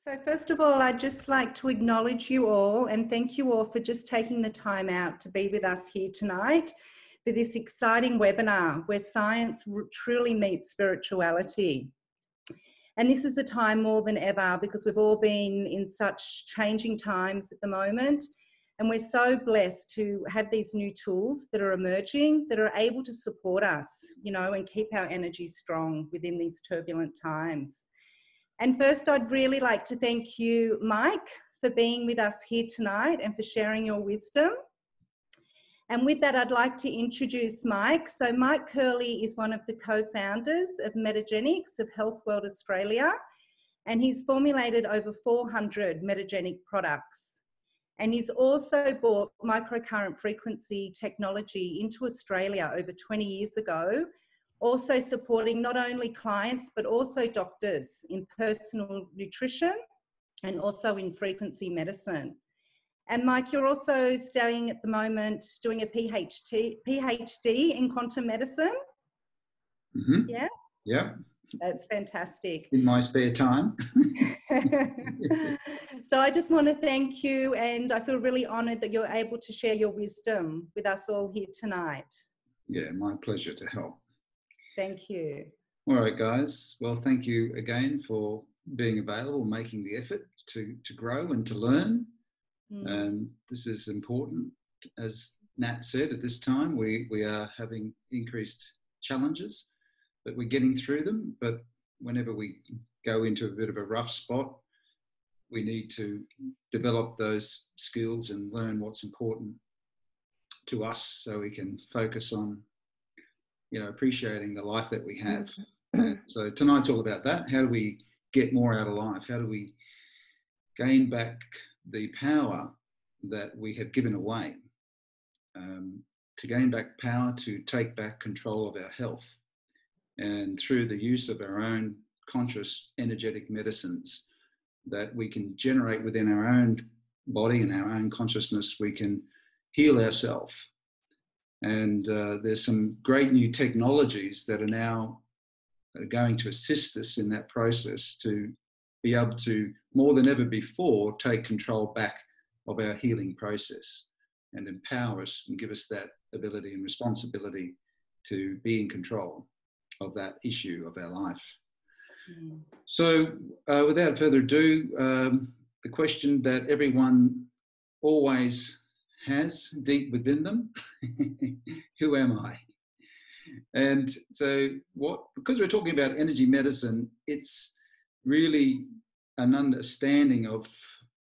So first of all, I'd just like to acknowledge you all and thank you all for just taking the time out to be with us here tonight for this exciting webinar where science truly meets spirituality. And this is the time more than ever because we've all been in such changing times at the moment. And we're so blessed to have these new tools that are emerging that are able to support us, and keep our energy strong within these turbulent times. And first, I'd really like to thank you, Mike, for being with us here tonight and for sharing your wisdom. And with that, I'd like to introduce Mike. So Mike Healy is one of the co-founders of Metagenics of Health World Australia, and he's formulated over 400 Metagenic products. And he's also brought microcurrent frequency technology into Australia over 20 years ago, also supporting not only clients, but also doctors in personal nutrition and also in frequency medicine. And Mike, you're also studying at the moment, doing a PhD in quantum medicine. Mm-hmm. Yeah? Yeah. That's fantastic. In my spare time. So I just want to thank you, and I feel really honoured that you're able to share your wisdom with us all here tonight. Yeah, my pleasure to help. Thank you. All right, guys. Well, thank you again for being available, making the effort to grow and to learn. And this is important. As Nat said, at this time, we are having increased challenges, but we're getting through them. But whenever we go into a bit of a rough spot, we need to develop those skills and learn what's important to us so we can focus on appreciating the life that we have. So tonight's all about that. How do we get more out of life? How do we gain back the power that we have given away? To gain back power to take back control of our health. And through the use of our own conscious energetic medicines that we can generate within our own body and our own consciousness, we can heal ourselves. And there's some great new technologies that are now going to assist us in that process to be able to, more than ever before, take control back of our healing process and empower us and give us that ability and responsibility to be in control of that issue of our life. So without further ado, the question that everyone always has deep within them, who am I? And so because we're talking about energy medicine, it's really an understanding of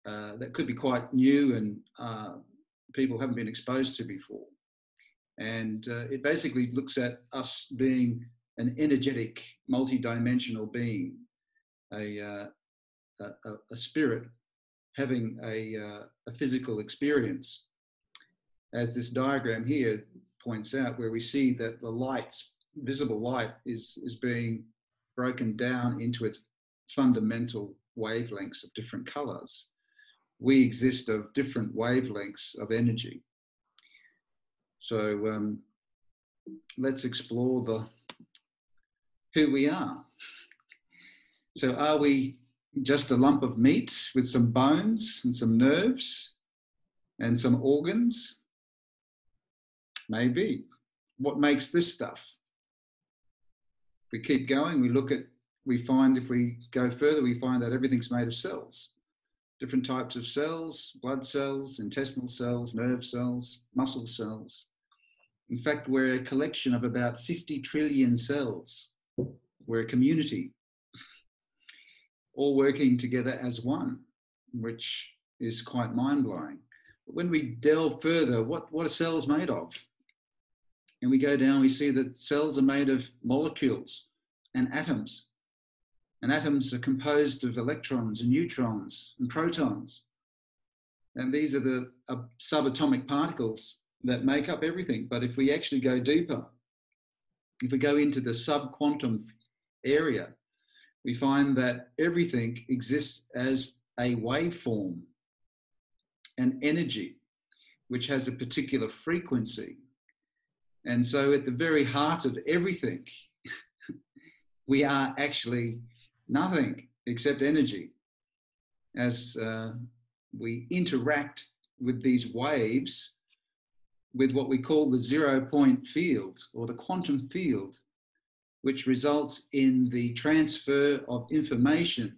that could be quite new and people haven't been exposed to before. And it basically looks at us being an energetic, multidimensional being, a spirit having a physical experience. As this diagram here points out, where we see that the visible light is being broken down into its fundamental wavelengths of different colors. We exist of different wavelengths of energy. So let's explore who we are. So are we just a lump of meat with some bones and some nerves and some organs? Maybe. What makes this stuff? We keep going, we find if we go further, we find that everything's made of cells. Different types of cells, blood cells, intestinal cells, nerve cells, muscle cells. In fact, we're a collection of about 50 trillion cells. We're a community, all working together as one, which is quite mind-blowing. But when we delve further, what are cells made of? And we go down, we see that cells are made of molecules and atoms. And atoms are composed of electrons and neutrons and protons. And these are the subatomic particles that make up everything. But if we actually go deeper, if we go into the subquantum area, we find that everything exists as a waveform, an energy, which has a particular frequency. And so at the very heart of everything, we are actually nothing except energy. as we interact with these waves with what we call the 0-point field or the quantum field, which results in the transfer of information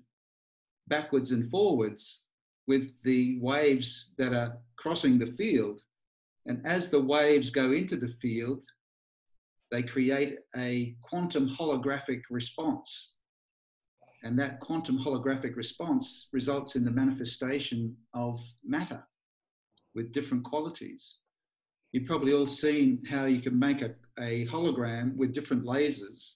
backwards and forwards with the waves that are crossing the field. And as the waves go into the field, they create a quantum holographic response. And that quantum holographic response results in the manifestation of matter with different qualities. You've probably all seen how you can make a hologram with different lasers.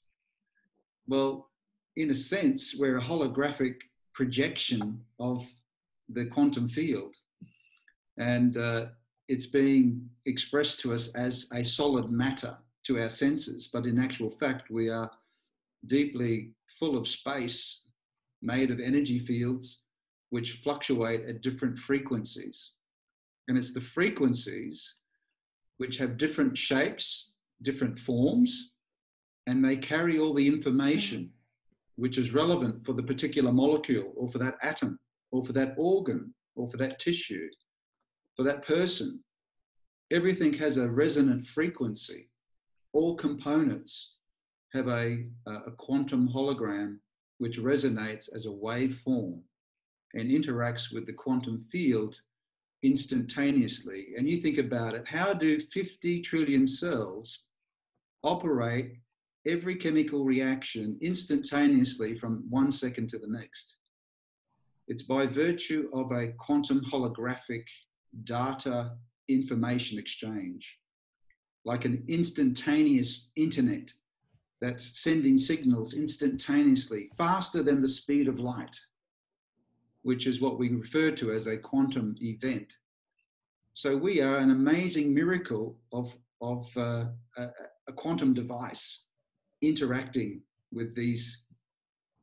Well, in a sense, we're a holographic projection of the quantum field. And it's being expressed to us as a solid matter to our senses. But in actual fact, we are deeply full of space made of energy fields which fluctuate at different frequencies. And it's the frequencies which have different shapes, different forms, and they carry all the information which is relevant for the particular molecule or for that atom or for that organ or for that tissue, for that person. Everything has a resonant frequency. All components have a quantum hologram which resonates as a waveform and interacts with the quantum field instantaneously. And you think about it, how do 50 trillion cells operate every chemical reaction instantaneously from 1 second to the next? It's by virtue of a quantum holographic data information exchange, like an instantaneous internet that's sending signals instantaneously, faster than the speed of light, which is what we refer to as a quantum event. So we are an amazing miracle of a quantum device interacting with these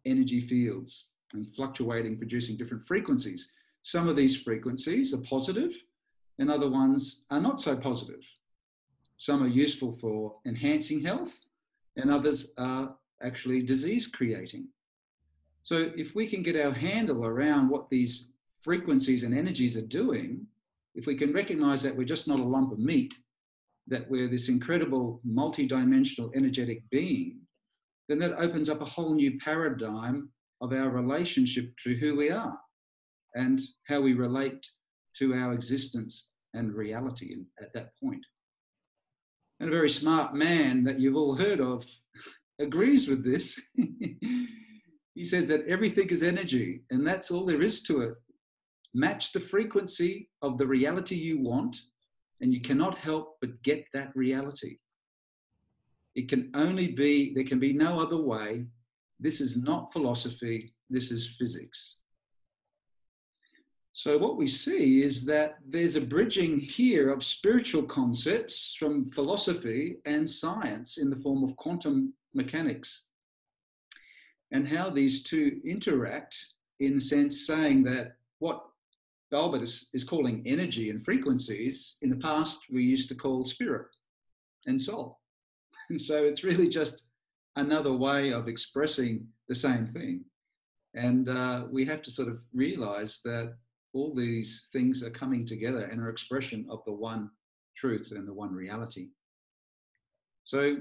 energy fields and fluctuating, producing different frequencies. Some of these frequencies are positive and other ones are not so positive. Some are useful for enhancing health and others are actually disease creating. So if we can get our handle around what these frequencies and energies are doing, if we can recognize that we're just not a lump of meat, that we're this incredible multidimensional energetic being, then that opens up a whole new paradigm of our relationship to who we are and how we relate to our existence and reality at that point. And a very smart man that you've all heard of agrees with this. He says that everything is energy, and that's all there is to it. Match the frequency of the reality you want, and you cannot help but get that reality. It can only be, there can be no other way. This is not philosophy, this is physics. So what we see is that there's a bridging here of spiritual concepts from philosophy and science in the form of quantum mechanics, and how these two interact, in the sense saying that what Albert is calling energy and frequencies, in the past we used to call spirit and soul. And so it's really just another way of expressing the same thing. And we have to sort of realize that all these things are coming together and are expression of the one truth and the one reality. So,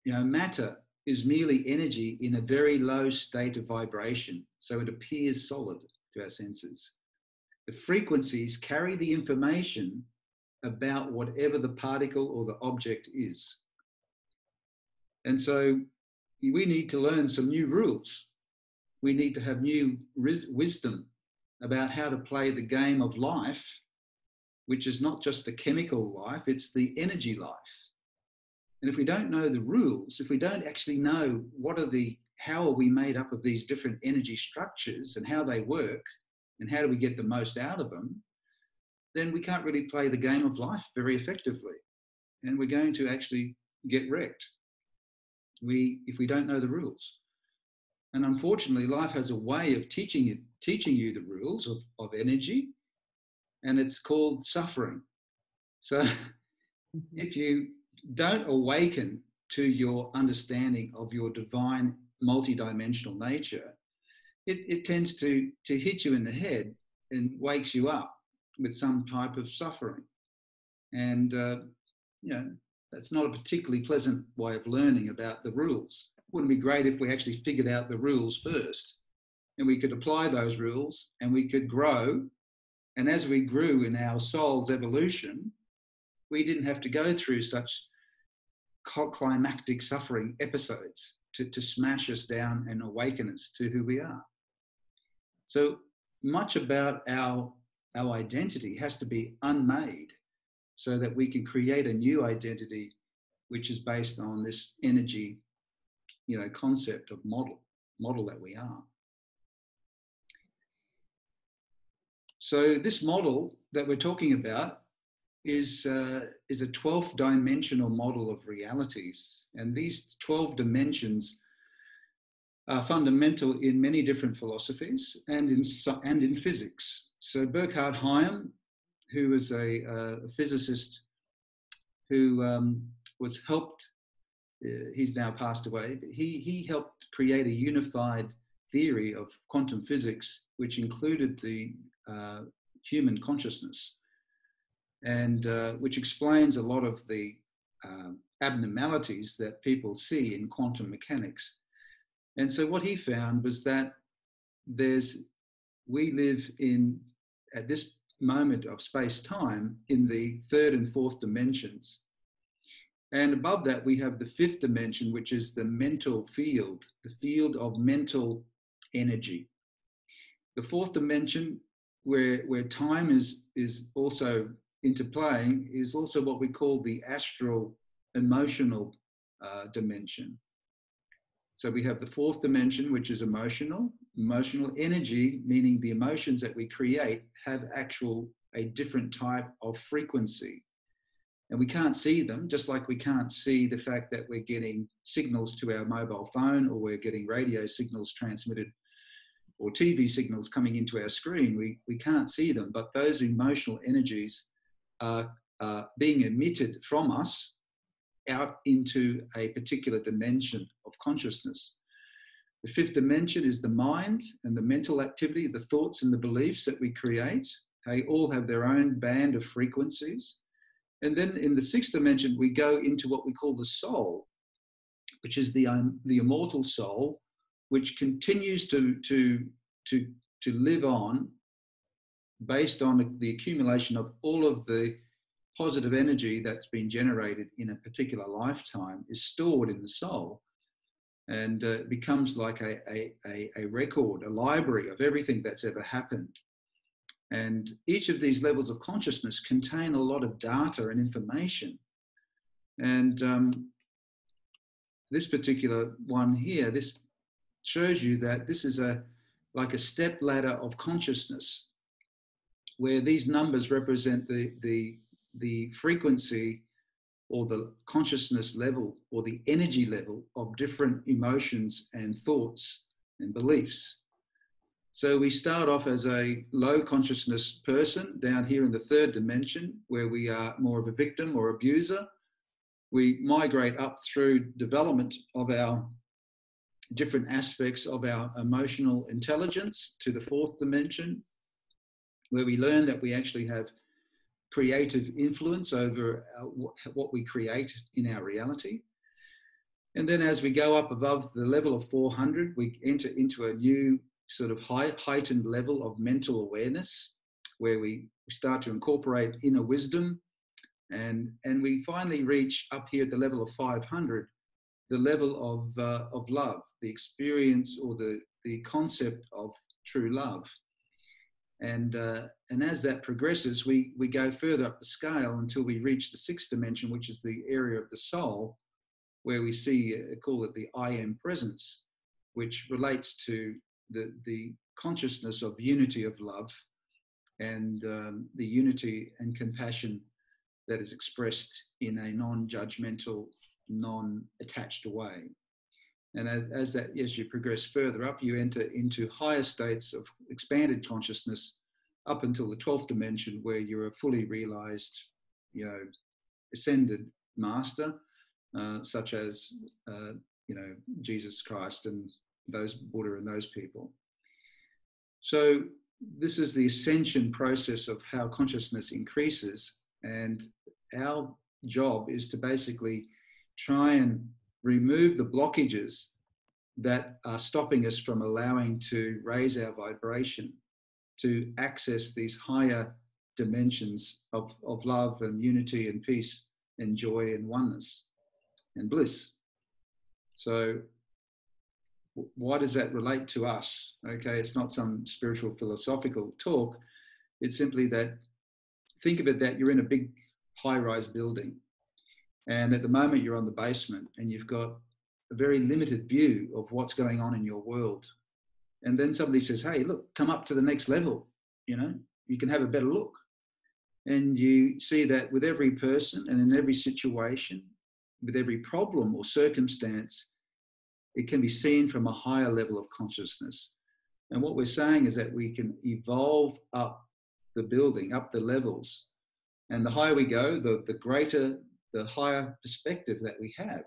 matter is merely energy in a very low state of vibration, so it appears solid to our senses. The frequencies carry the information about whatever the particle or the object is. And so we need to learn some new rules. We need to have new wisdom about how to play the game of life, which is not just the chemical life, it's the energy life. And if we don't know the rules, if we don't actually know how are we made up of these different energy structures and how they work and how do we get the most out of them, then we can't really play the game of life very effectively. And we're going to actually get wrecked if we don't know the rules. And unfortunately, life has a way of teaching you the rules of energy, and it's called suffering. So if you don't awaken to your understanding of your divine multidimensional nature, it tends to hit you in the head and wakes you up with some type of suffering. And, that's not a particularly pleasant way of learning about the rules. Wouldn't it be great if we actually figured out the rules first and we could apply those rules and we could grow? And as we grew in our soul's evolution, we didn't have to go through such climactic suffering episodes to smash us down and awaken us to who we are. So much about our identity has to be unmade so that we can create a new identity which is based on this energy, concept of model that we are. So this model that we're talking about is a 12th dimensional model of realities. And these 12 dimensions are fundamental in many different philosophies and in physics. So Burkhard Heim, who was a physicist who was helped, he's now passed away, but he helped create a unified theory of quantum physics, which included the human consciousness, and which explains a lot of the abnormalities that people see in quantum mechanics. And so what he found was that we live at this moment of space-time in the third and fourth dimensions. And above that, we have the fifth dimension, which is the mental field, the field of mental energy. The fourth dimension, where time is also interplaying, is also what we call the astral emotional dimension. So we have the fourth dimension, which is emotional energy, meaning the emotions that we create have a different type of frequency. And we can't see them, just like we can't see the fact that we're getting signals to our mobile phone, or we're getting radio signals transmitted, or TV signals coming into our screen. We can't see them, but those emotional energies are being emitted from us out into a particular dimension of consciousness. The fifth dimension is the mind and the mental activity, the thoughts and the beliefs that we create. They all have their own band of frequencies. And then in the sixth dimension, we go into what we call the soul, which is the immortal soul, which continues to live on based on the accumulation of all of the positive energy that's been generated in a particular lifetime, is stored in the soul, and it becomes like a record, a library of everything that's ever happened. And each of these levels of consciousness contain a lot of data and information. And this particular one here, this shows you that this is like a step ladder of consciousness, where these numbers represent the frequency or the consciousness level or the energy level of different emotions and thoughts and beliefs. So we start off as a low consciousness person down here in the third dimension, where we are more of a victim or abuser. We migrate up through development of our different aspects of our emotional intelligence to the fourth dimension, where we learn that we actually have creative influence over what we create in our reality. And then as we go up above the level of 400, we enter into a new sort of heightened level of mental awareness, where we start to incorporate inner wisdom, and we finally reach up here at the level of 500, the level of love, the experience or the concept of true love. And as that progresses, we go further up the scale until we reach the sixth dimension, which is the area of the soul, where we see, call it the I am presence, which relates to the consciousness of unity of love and the unity and compassion that is expressed in a non-judgmental, non-attached way. And as you progress further up, you enter into higher states of expanded consciousness up until the 12th dimension, where you're a fully realized, ascended master, such as, Jesus Christ and those Buddha and those people. So this is the ascension process of how consciousness increases, and our job is to basically try and remove the blockages that are stopping us from allowing to raise our vibration, to access these higher dimensions of love and unity and peace and joy and oneness and bliss. So why does that relate to us? Okay, it's not some spiritual philosophical talk. It's simply that, think of it that you're in a big high-rise building, and at the moment you're on the basement and you've got a very limited view of what's going on in your world. And then somebody says, hey, look, come up to the next level, you know, you can have a better look. And you see that with every person and in every situation, with every problem or circumstance, it can be seen from a higher level of consciousness. And what we're saying is that we can evolve up the building, up the levels. And the higher we go, the greater, the higher perspective that we have.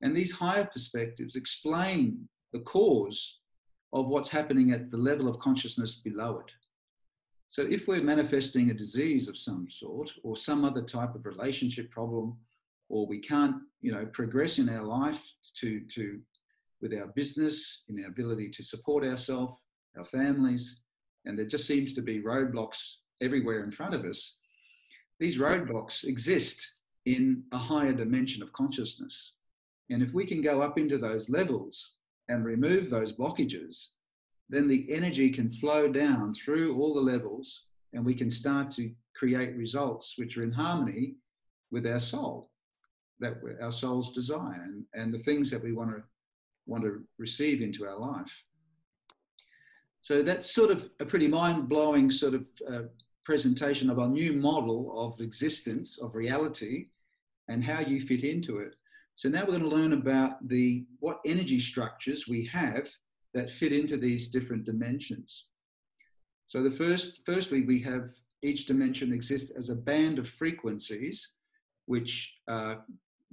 And these higher perspectives explain the cause of what's happening at the level of consciousness below it. So if we're manifesting a disease of some sort, or some other type of relationship problem, or we can't, you know, progress in our life with our business, in our ability to support ourselves, our families, and there just seems to be roadblocks everywhere in front of us, these roadblocks exist in a higher dimension of consciousness. And if we can go up into those levels and remove those blockages, then the energy can flow down through all the levels, and we can start to create results which are in harmony with our soul, that our soul's desire and the things that we want to receive into our life. So that's sort of a pretty mind-blowing sort of presentation of our new model of existence, of reality, and how you fit into it. So now we're going to learn about what energy structures we have that fit into these different dimensions. So firstly, we have each dimension exists as a band of frequencies, which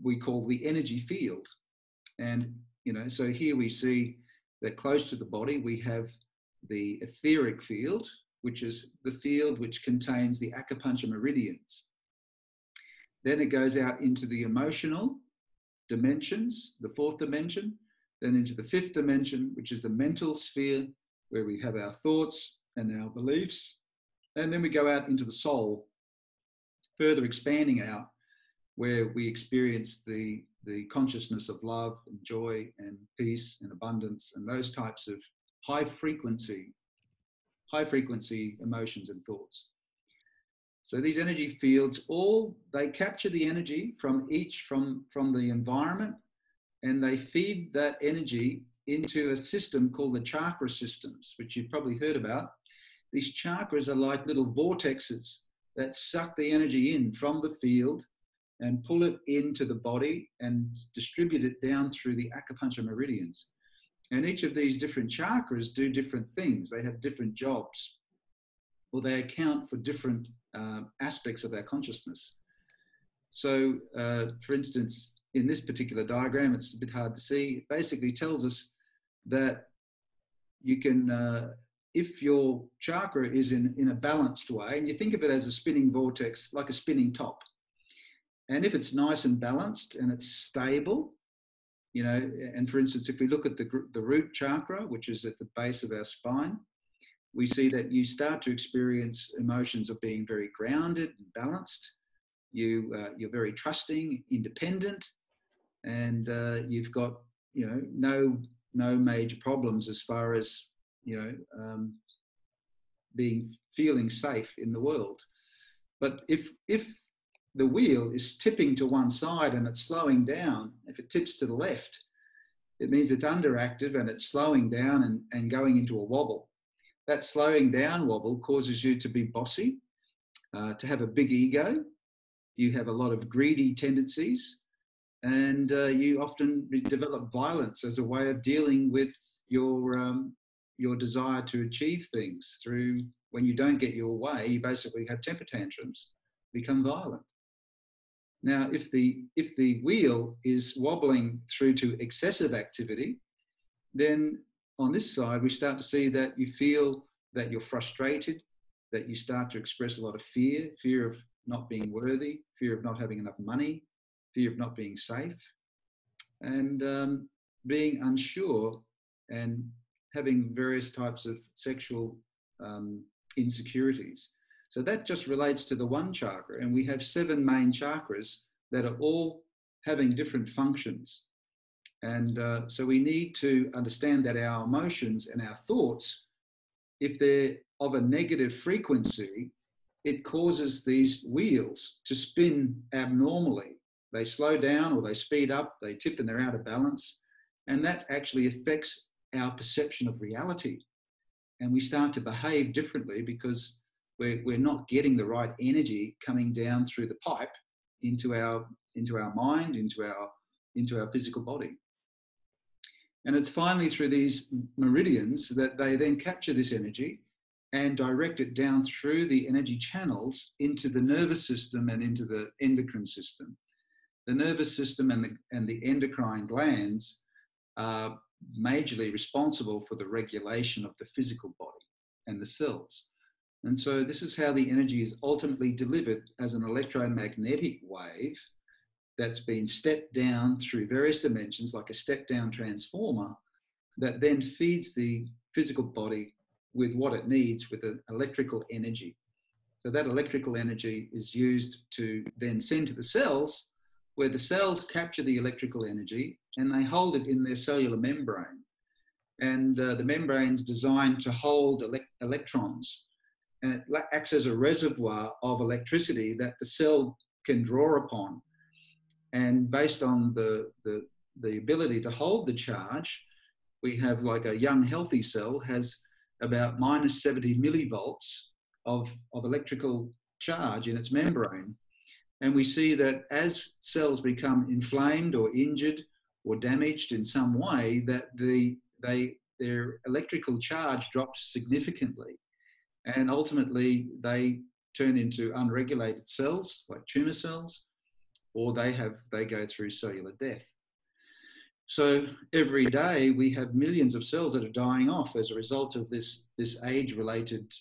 we call the energy field. And, you know, so here we see that close to the body, we have the etheric field, which is the field which contains the acupuncture meridians. Then it goes out into the emotional dimensions, the fourth dimension, then into the fifth dimension, which is the mental sphere, where we have our thoughts and our beliefs. And then we go out into the soul, further expanding out, where we experience the consciousness of love and joy and peace and abundance and those types of high frequency emotions and thoughts. So these energy fields, they capture the energy from the environment, and they feed that energy into a system called the chakra systems, which you've probably heard about. These chakras are like little vortexes that suck the energy in from the field and pull it into the body and distribute it down through the acupuncture meridians. And each of these different chakras do different things. They have different jobs, or they account for different aspects of our consciousness. So, for instance, in this particular diagram, it's a bit hard to see. It basically tells us that you can, if your chakra is in a balanced way, and you think of it as a spinning vortex, like a spinning top, and if it's nice and balanced and it's stable, you know, and for instance, if we look at the root chakra, which is at the base of our spine, we see that you start to experience emotions of being very grounded and balanced. You're very trusting, independent, and you've got, you know, no major problems as far as, you know, feeling safe in the world. But if the wheel is tipping to one side and it's slowing down, if it tips to the left, it means it's underactive and it's slowing down and going into a wobble. That slowing down wobble causes you to be bossy, to have a big ego. You have a lot of greedy tendencies, and you often develop violence as a way of dealing with your desire to achieve things. Through, when you don't get your way, you basically have temper tantrums, become violent. Now, if the wheel is wobbling through to excessive activity, then on this side, we start to see that you feel that you're frustrated, that you start to express a lot of fear, fear of not being worthy, fear of not having enough money, fear of not being safe, and being unsure and having various types of sexual insecurities. So that just relates to the one chakra, and we have 7 main chakras that are all having different functions. And so we need to understand that our emotions and our thoughts, if they're of a negative frequency, it causes these wheels to spin abnormally. They slow down or they speed up, they tip and they're out of balance. And that actually affects our perception of reality. And we start to behave differently because we're not getting the right energy coming down through the pipe into our mind, into our physical body. And it's finally through these meridians that they then capture this energy and direct it down through the energy channels into the nervous system and into the endocrine system. The nervous system and the endocrine glands are majorly responsible for the regulation of the physical body and the cells. And so this is how the energy is ultimately delivered as an electromagnetic wave that's been stepped down through various dimensions, like a step-down transformer, that then feeds the physical body with what it needs, with an electrical energy. So that electrical energy is used to then send to the cells, where the cells capture the electrical energy and they hold it in their cellular membrane. And the membrane's designed to hold electrons, and it acts as a reservoir of electricity that the cell can draw upon. And based on the ability to hold the charge, we have, like, a young healthy cell has about minus 70 millivolts of electrical charge in its membrane. And we see that as cells become inflamed or injured or damaged in some way, that their electrical charge drops significantly. And ultimately, they turn into unregulated cells, like tumor cells, or they go through cellular death. So every day we have millions of cells that are dying off as a result of this age-related,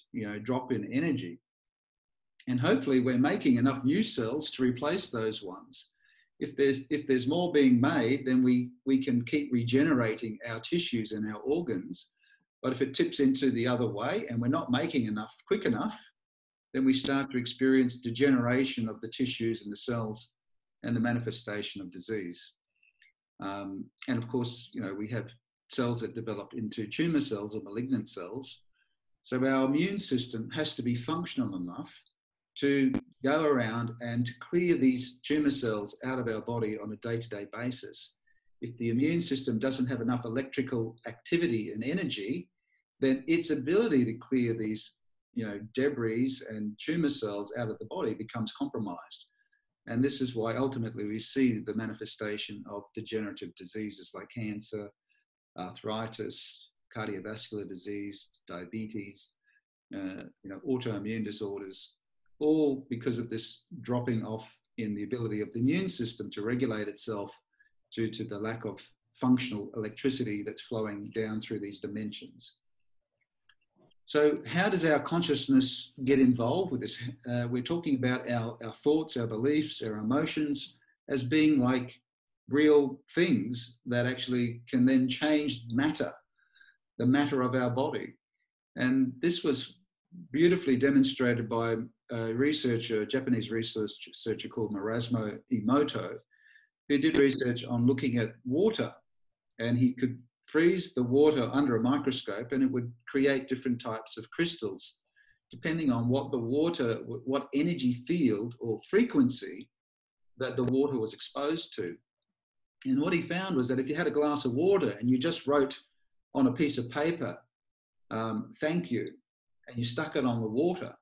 drop in energy. And hopefully we're making enough new cells to replace those ones. If there's more being made, then we can keep regenerating our tissues and our organs. But if it tips into the other way and we're not making enough quick enough, then we start to experience degeneration of the tissues and the cells and the manifestation of disease. And of course, we have cells that develop into tumor cells or malignant cells. So our immune system has to be functional enough to go around and clear these tumor cells out of our body on a day-to-day basis. If the immune system doesn't have enough electrical activity and energy, then its ability to clear these debris and tumor cells out of the body becomes compromised. And this is why ultimately we see the manifestation of degenerative diseases like cancer, arthritis, cardiovascular disease, diabetes, autoimmune disorders, all because of this dropping off in the ability of the immune system to regulate itself due to the lack of functional electricity that's flowing down through these dimensions. So how does our consciousness get involved with this? We're talking about our thoughts, our beliefs, our emotions as being like real things that actually can then change matter, the matter of our body. And this was beautifully demonstrated by a Japanese researcher called Marasumo Emoto, who did research on looking at water, and he could freeze the water under a microscope and it would create different types of crystals depending on what energy field or frequency that the water was exposed to. And what he found was that if you had a glass of water and you just wrote on a piece of paper, thank you, and you stuck it on the water,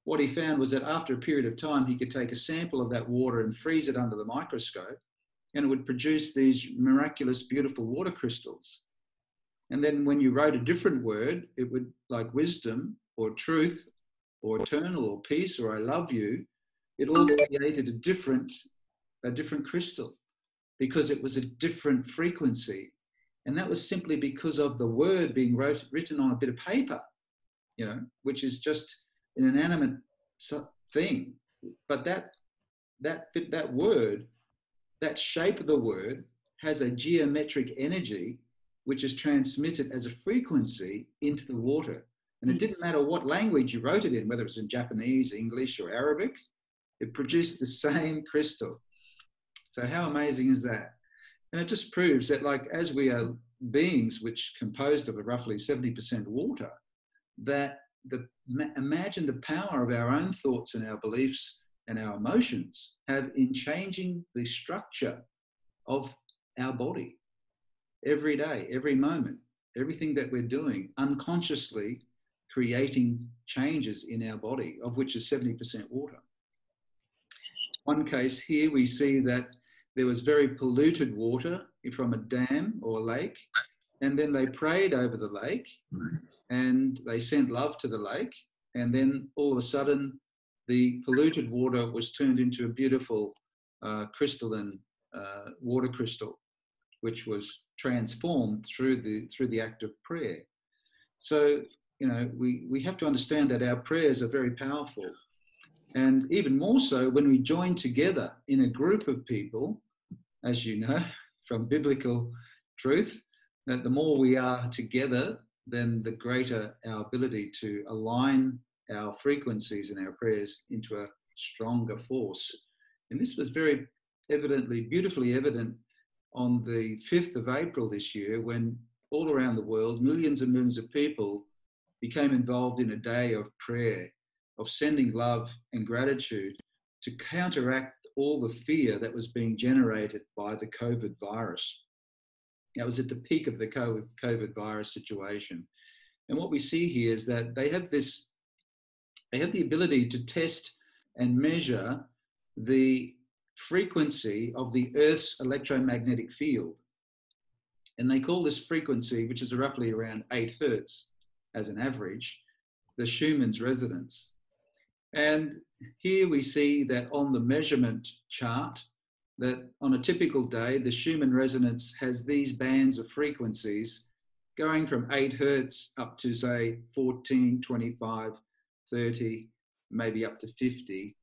what he found was that after a period of time, he could take a sample of that water and freeze it under the microscope, and it would produce these miraculous, beautiful water crystals. And then when you wrote a different word, it would, like wisdom or truth or eternal or peace or I love you, it all created a different crystal because it was a different frequency. And that was simply because of the word being written on a bit of paper, you know, which is just an inanimate thing. But that word, that shape of the word, has a geometric energy which is transmitted as a frequency into the water. And it didn't matter what language you wrote it in, whether it's in Japanese, English, or Arabic, it produced the same crystal. So how amazing is that? And it just proves that, like, as we are beings which composed of roughly 70% water, that imagine the power of our own thoughts and our beliefs and our emotions have in changing the structure of our body every day, every moment, everything that we're doing, unconsciously creating changes in our body, of which is 70% water. One case here, we see that there was very polluted water from a dam or lake, and then they prayed over the lake and they sent love to the lake, and then all of a sudden the polluted water was turned into a beautiful crystalline water crystal, which was transformed through the act of prayer. So, you know, we have to understand that our prayers are very powerful. And even more so when we join together in a group of people, as you know, from biblical truth, that the more we are together, then the greater our ability to align our frequencies and our prayers into a stronger force. And this was very evidently, beautifully evident on the 5th of April this year, when all around the world, millions and millions of people became involved in a day of prayer, of sending love and gratitude to counteract all the fear that was being generated by the COVID virus. That was at the peak of the COVID virus situation. And what we see here is that they have the ability to test and measure the frequency of the Earth's electromagnetic field. And they call this frequency, which is roughly around 8 hertz as an average, the Schumann's resonance. And here we see that on the measurement chart, that on a typical day, the Schumann resonance has these bands of frequencies going from 8 hertz up to, say, 14, 25, 30, maybe up to 50.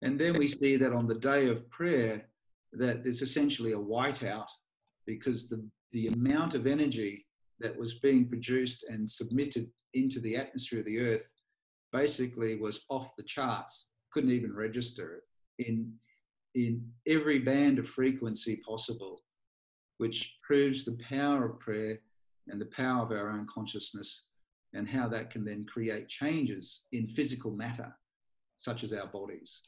And then we see that on the day of prayer, that there's essentially a whiteout, because the amount of energy that was being produced and submitted into the atmosphere of the Earth basically was off the charts, couldn't even register it in every band of frequency possible, which proves the power of prayer and the power of our own consciousness, and how that can then create changes in physical matter, such as our bodies.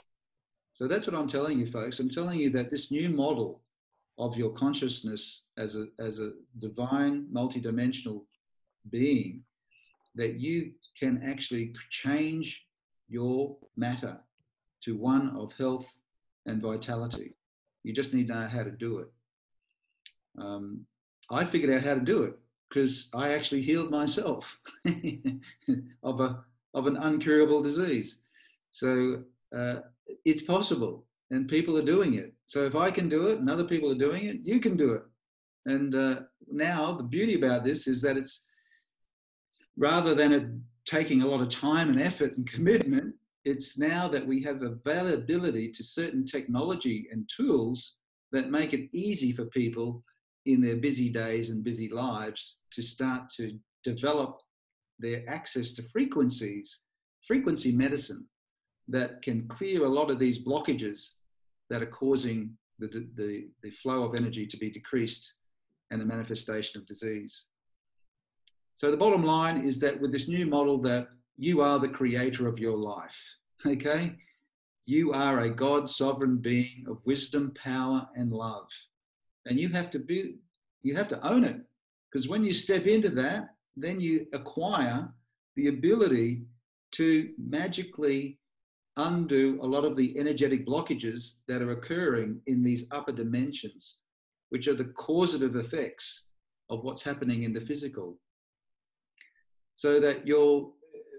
So that's what I'm telling you, folks. I'm telling you that this new model of your consciousness as a divine, multidimensional being, that you can actually change your matter to one of health and vitality. You just need to know how to do it. I figured out how to do it because I actually healed myself of an incurable disease. So it's possible, and people are doing it. So if I can do it and other people are doing it, you can do it. And now the beauty about this is that it's, rather than it taking a lot of time and effort and commitment, it's now that we have availability to certain technology and tools that make it easy for people in their busy days and busy lives to start to develop their access to frequencies, frequency medicine, that can clear a lot of these blockages that are causing the flow of energy to be decreased and the manifestation of disease. So the bottom line is that with this new model, that you are the creator of your life, okay? You are a God sovereign being of wisdom, power, and love. And you have to own it, because when you step into that, then you acquire the ability to magically undo a lot of the energetic blockages that are occurring in these upper dimensions, which are the causative effects of what's happening in the physical. So that you're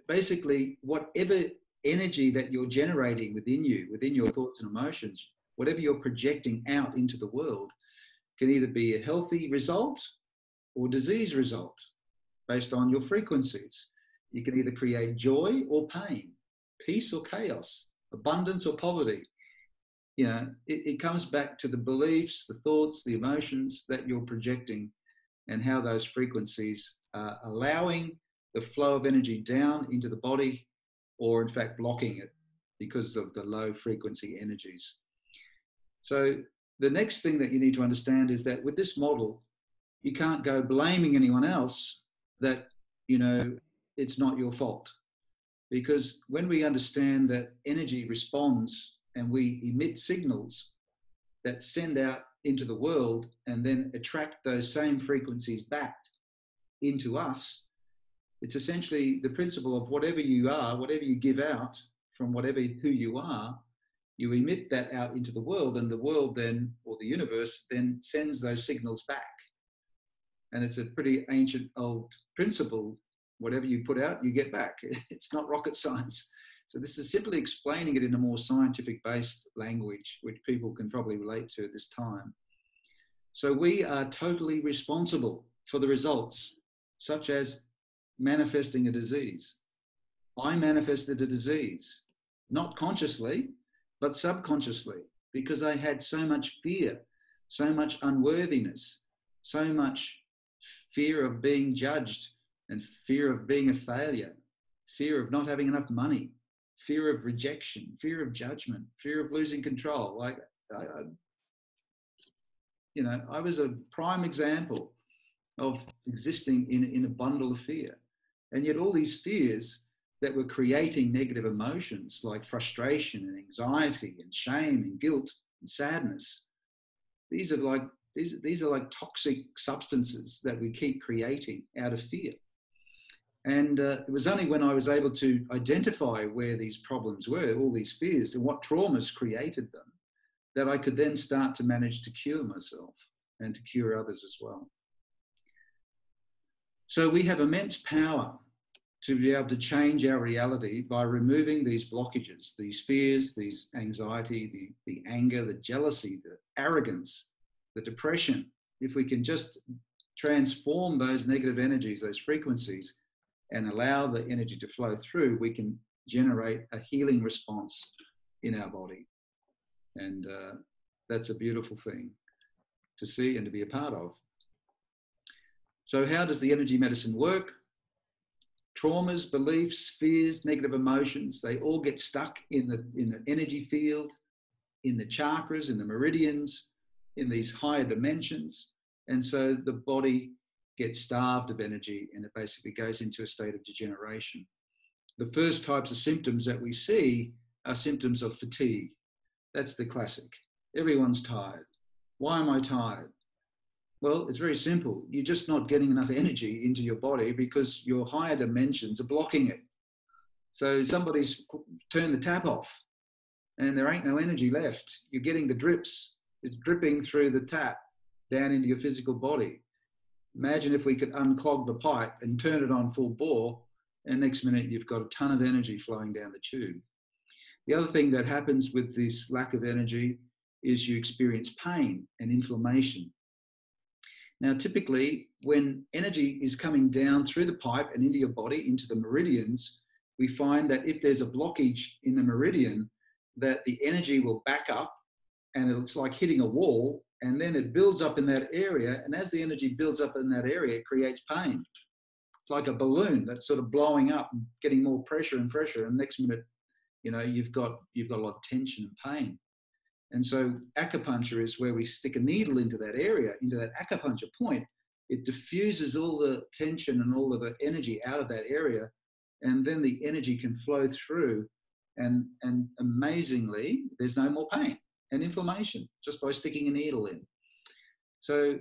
basically, whatever energy that you're generating within you, within your thoughts and emotions, whatever you're projecting out into the world, can either be a healthy result or disease result based on your frequencies. You can either create joy or pain, peace or chaos, abundance or poverty. You know, it comes back to the beliefs, the thoughts, the emotions that you're projecting, and how those frequencies are allowing the flow of energy down into the body, or in fact blocking it because of the low frequency energies. So the next thing that you need to understand is that with this model, you can't go blaming anyone else that, you know, it's not your fault. Because when we understand that energy responds and we emit signals that send out into the world and then attract those same frequencies back into us, it's essentially the principle of whatever you are, whatever you give out from whatever who you are, you emit that out into the world, and the world then, or the universe, then sends those signals back. And it's a pretty ancient old principle. Whatever you put out, you get back. It's not rocket science. So this is simply explaining it in a more scientific-based language, which people can probably relate to at this time. So we are totally responsible for the results, such as manifesting a disease. I manifested a disease, not consciously, but subconsciously, because I had so much fear, so much unworthiness, so much fear of being judged, and fear of being a failure, fear of not having enough money, fear of rejection, fear of judgment, fear of losing control. Like, I was a prime example of existing in a bundle of fear. And yet all these fears that were creating negative emotions like frustration and anxiety and shame and guilt and sadness, these are like toxic substances that we keep creating out of fear. And it was only when I was able to identify where these problems were, all these fears, and what traumas created them, that I could then start to manage to cure myself and to cure others as well. So we have immense power to be able to change our reality by removing these blockages, these fears, these anxiety, the anger, the jealousy, the arrogance, the depression. If we can just transform those negative energies, those frequencies, and allow the energy to flow through, we can generate a healing response in our body. And that's a beautiful thing to see and to be a part of. So how does the energy medicine work? Traumas, beliefs, fears, negative emotions, they all get stuck in the energy field, in the chakras, in the meridians, in these higher dimensions. And so the body gets starved of energy, and it basically goes into a state of degeneration. The first types of symptoms that we see are symptoms of fatigue. That's the classic. Everyone's tired. Why am I tired? Well, it's very simple. You're just not getting enough energy into your body because your higher dimensions are blocking it. So somebody's turned the tap off and there ain't no energy left. You're getting the drips. It's dripping through the tap down into your physical body. Imagine if we could unclog the pipe and turn it on full bore, and next minute you've got a ton of energy flowing down the tube. The other thing that happens with this lack of energy is you experience pain and inflammation. Now, typically, when energy is coming down through the pipe and into your body, into the meridians, we find that if there's a blockage in the meridian, that the energy will back up and it looks like hitting a wall, and then it builds up in that area. And as the energy builds up in that area, it creates pain. It's like a balloon that's sort of blowing up and getting more pressure and pressure. And next minute, you've got a lot of tension and pain. And so acupuncture is where we stick a needle into that area, into that acupuncture point. It diffuses all the tension and all of the energy out of that area. And then the energy can flow through. And amazingly, there's no more pain and inflammation just by sticking a needle in. So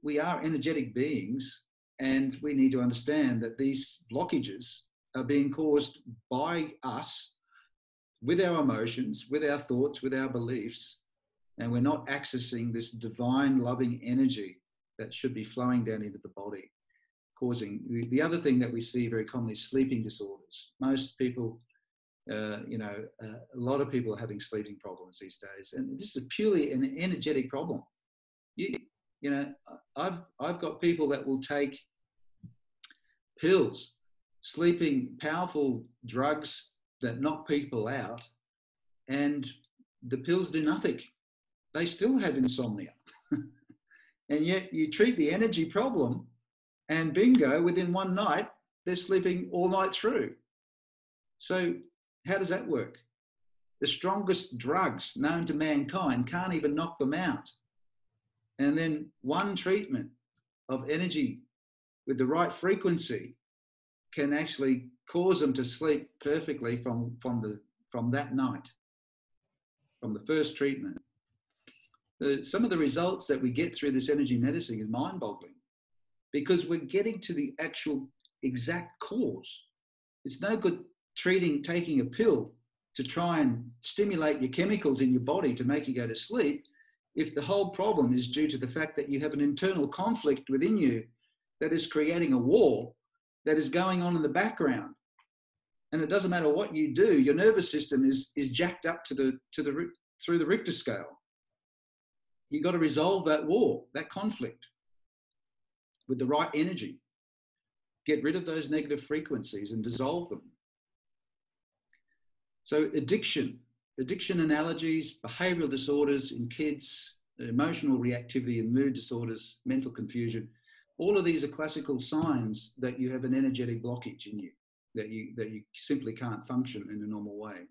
we are energetic beings, and we need to understand that these blockages are being caused by us, with our emotions, with our thoughts, with our beliefs, and we're not accessing this divine loving energy that should be flowing down into the body, causing the other thing that we see very commonly is sleeping disorders. Most people, a lot of people are having sleeping problems these days, and this is purely an energetic problem. You know, I've got people that will take pills, sleeping, powerful drugs that knock people out, and the pills do nothing. They still have insomnia. And yet you treat the energy problem and bingo, within one night, they're sleeping all night through. So how does that work? The strongest drugs known to mankind can't even knock them out. And then one treatment of energy with the right frequency can actually cause them to sleep perfectly from that night, from the first treatment. Some of the results that we get through this energy medicine is mind-boggling, because we're getting to the actual exact cause. It's no good taking a pill to try and stimulate your chemicals in your body to make you go to sleep if the whole problem is due to the fact that you have an internal conflict within you that is creating a war that is going on in the background. And it doesn't matter what you do, your nervous system is jacked up through the Richter scale. You've got to resolve that war, that conflict, with the right energy. Get rid of those negative frequencies and dissolve them. So addiction analogies, behavioral disorders in kids, emotional reactivity and mood disorders, mental confusion, all of these are classical signs that you have an energetic blockage in you, that you simply can't function in a normal way.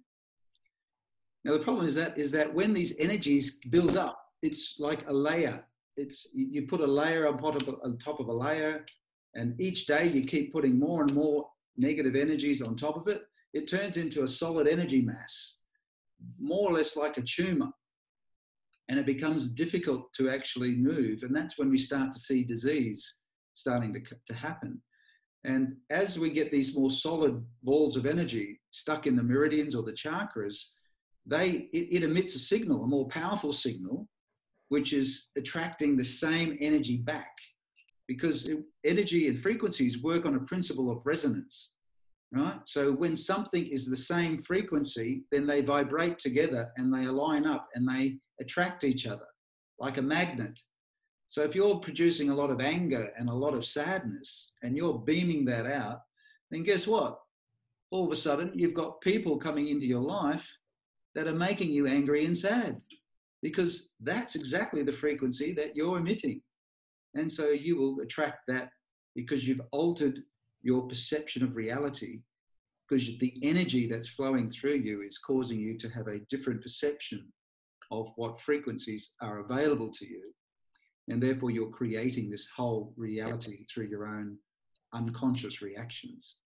Now the problem is that when these energies build up, it's like a layer. You put a layer on top of a layer, and each day you keep putting more and more negative energies on top of it. It turns into a solid energy mass, more or less like a tumor. And it becomes difficult to actually move. And that's when we start to see disease starting to happen. And as we get these more solid balls of energy stuck in the meridians or the chakras, it emits a signal, a more powerful signal, which is attracting the same energy back. Because energy and frequencies work on a principle of resonance, right? So when something is the same frequency, then they vibrate together and they align up and they attract each other like a magnet. So if you're producing a lot of anger and a lot of sadness and you're beaming that out, then guess what? All of a sudden, you've got people coming into your life that are making you angry and sad, because that's exactly the frequency that you're emitting. And so you will attract that because you've altered your perception of reality, because the energy that's flowing through you is causing you to have a different perception of what frequencies are available to you. And therefore you're creating this whole reality through your own unconscious reactions.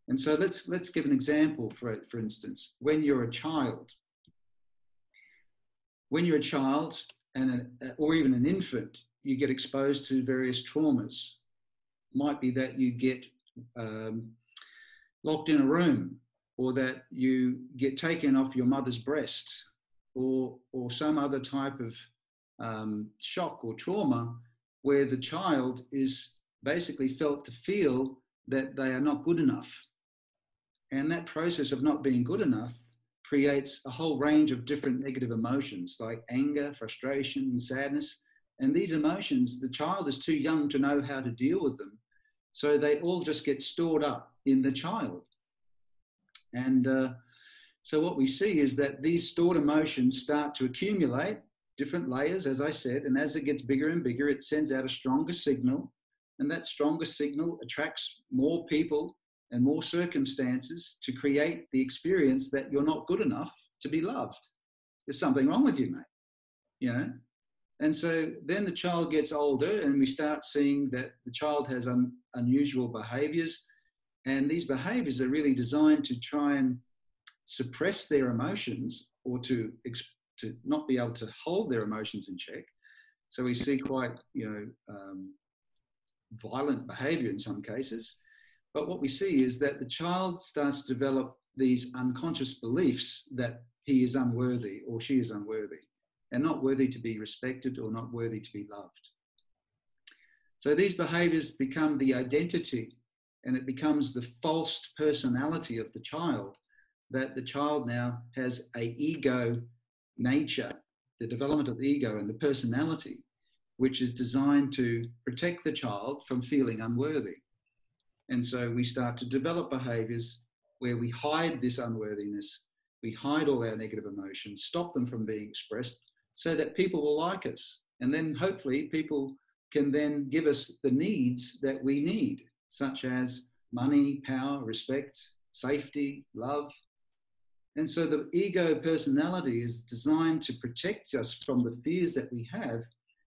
And so let's give an example. For instance, when you're a child or even an infant, you get exposed to various traumas. Might be that you get locked in a room, or that you get taken off your mother's breast, or some other type of shock or trauma where the child is basically felt to feel that they are not good enough. And that process of not being good enough creates a whole range of different negative emotions like anger, frustration, and sadness. And these emotions, the child is too young to know how to deal with them. So they all just get stored up in the child. And so what we see is that these stored emotions start to accumulate, different layers, as I said, and as it gets bigger and bigger, it sends out a stronger signal. And that stronger signal attracts more people and more circumstances to create the experience that you're not good enough to be loved. There's something wrong with you, mate. You know? And so then the child gets older and we start seeing that the child has unusual behaviors. And these behaviors are really designed to try and suppress their emotions, or to not be able to hold their emotions in check. So we see quite, violent behavior in some cases. But what we see is that the child starts to develop these unconscious beliefs that he is unworthy or she is unworthy, and not worthy to be respected or not worthy to be loved. So these behaviors become the identity, and it becomes the false personality of the child, that the child now has an ego nature, the development of the ego and the personality. which is designed to protect the child from feeling unworthy. And so we start to develop behaviours where we hide this unworthiness, we hide all our negative emotions, stop them from being expressed so that people will like us. And then hopefully people can then give us the needs that we need, such as money, power, respect, safety, love. And so the ego personality is designed to protect us from the fears that we have,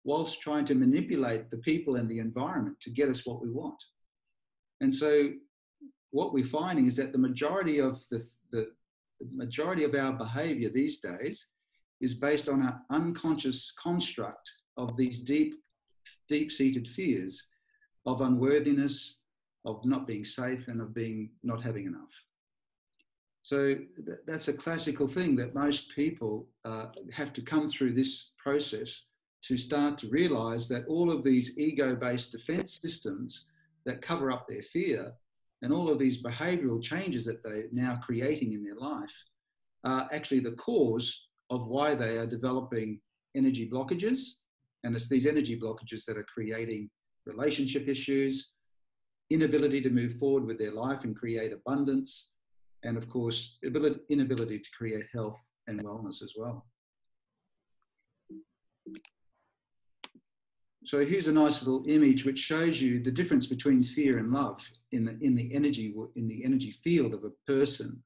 whilst trying to manipulate the people and the environment to get us what we want. And so what we're finding is that the majority of our behavior these days is based on our unconscious construct of these deep-seated fears of unworthiness, of not being safe, and of not having enough. So that's a classical thing that most people have to come through this process to start to realize that all of these ego-based defense systems that cover up their fear and all of these behavioral changes that they're now creating in their life are actually the cause of why they are developing energy blockages. And it's these energy blockages that are creating relationship issues, inability to move forward with their life and create abundance, and of course, inability to create health and wellness as well. So here's a nice little image which shows you the difference between fear and love in the energy field of a person.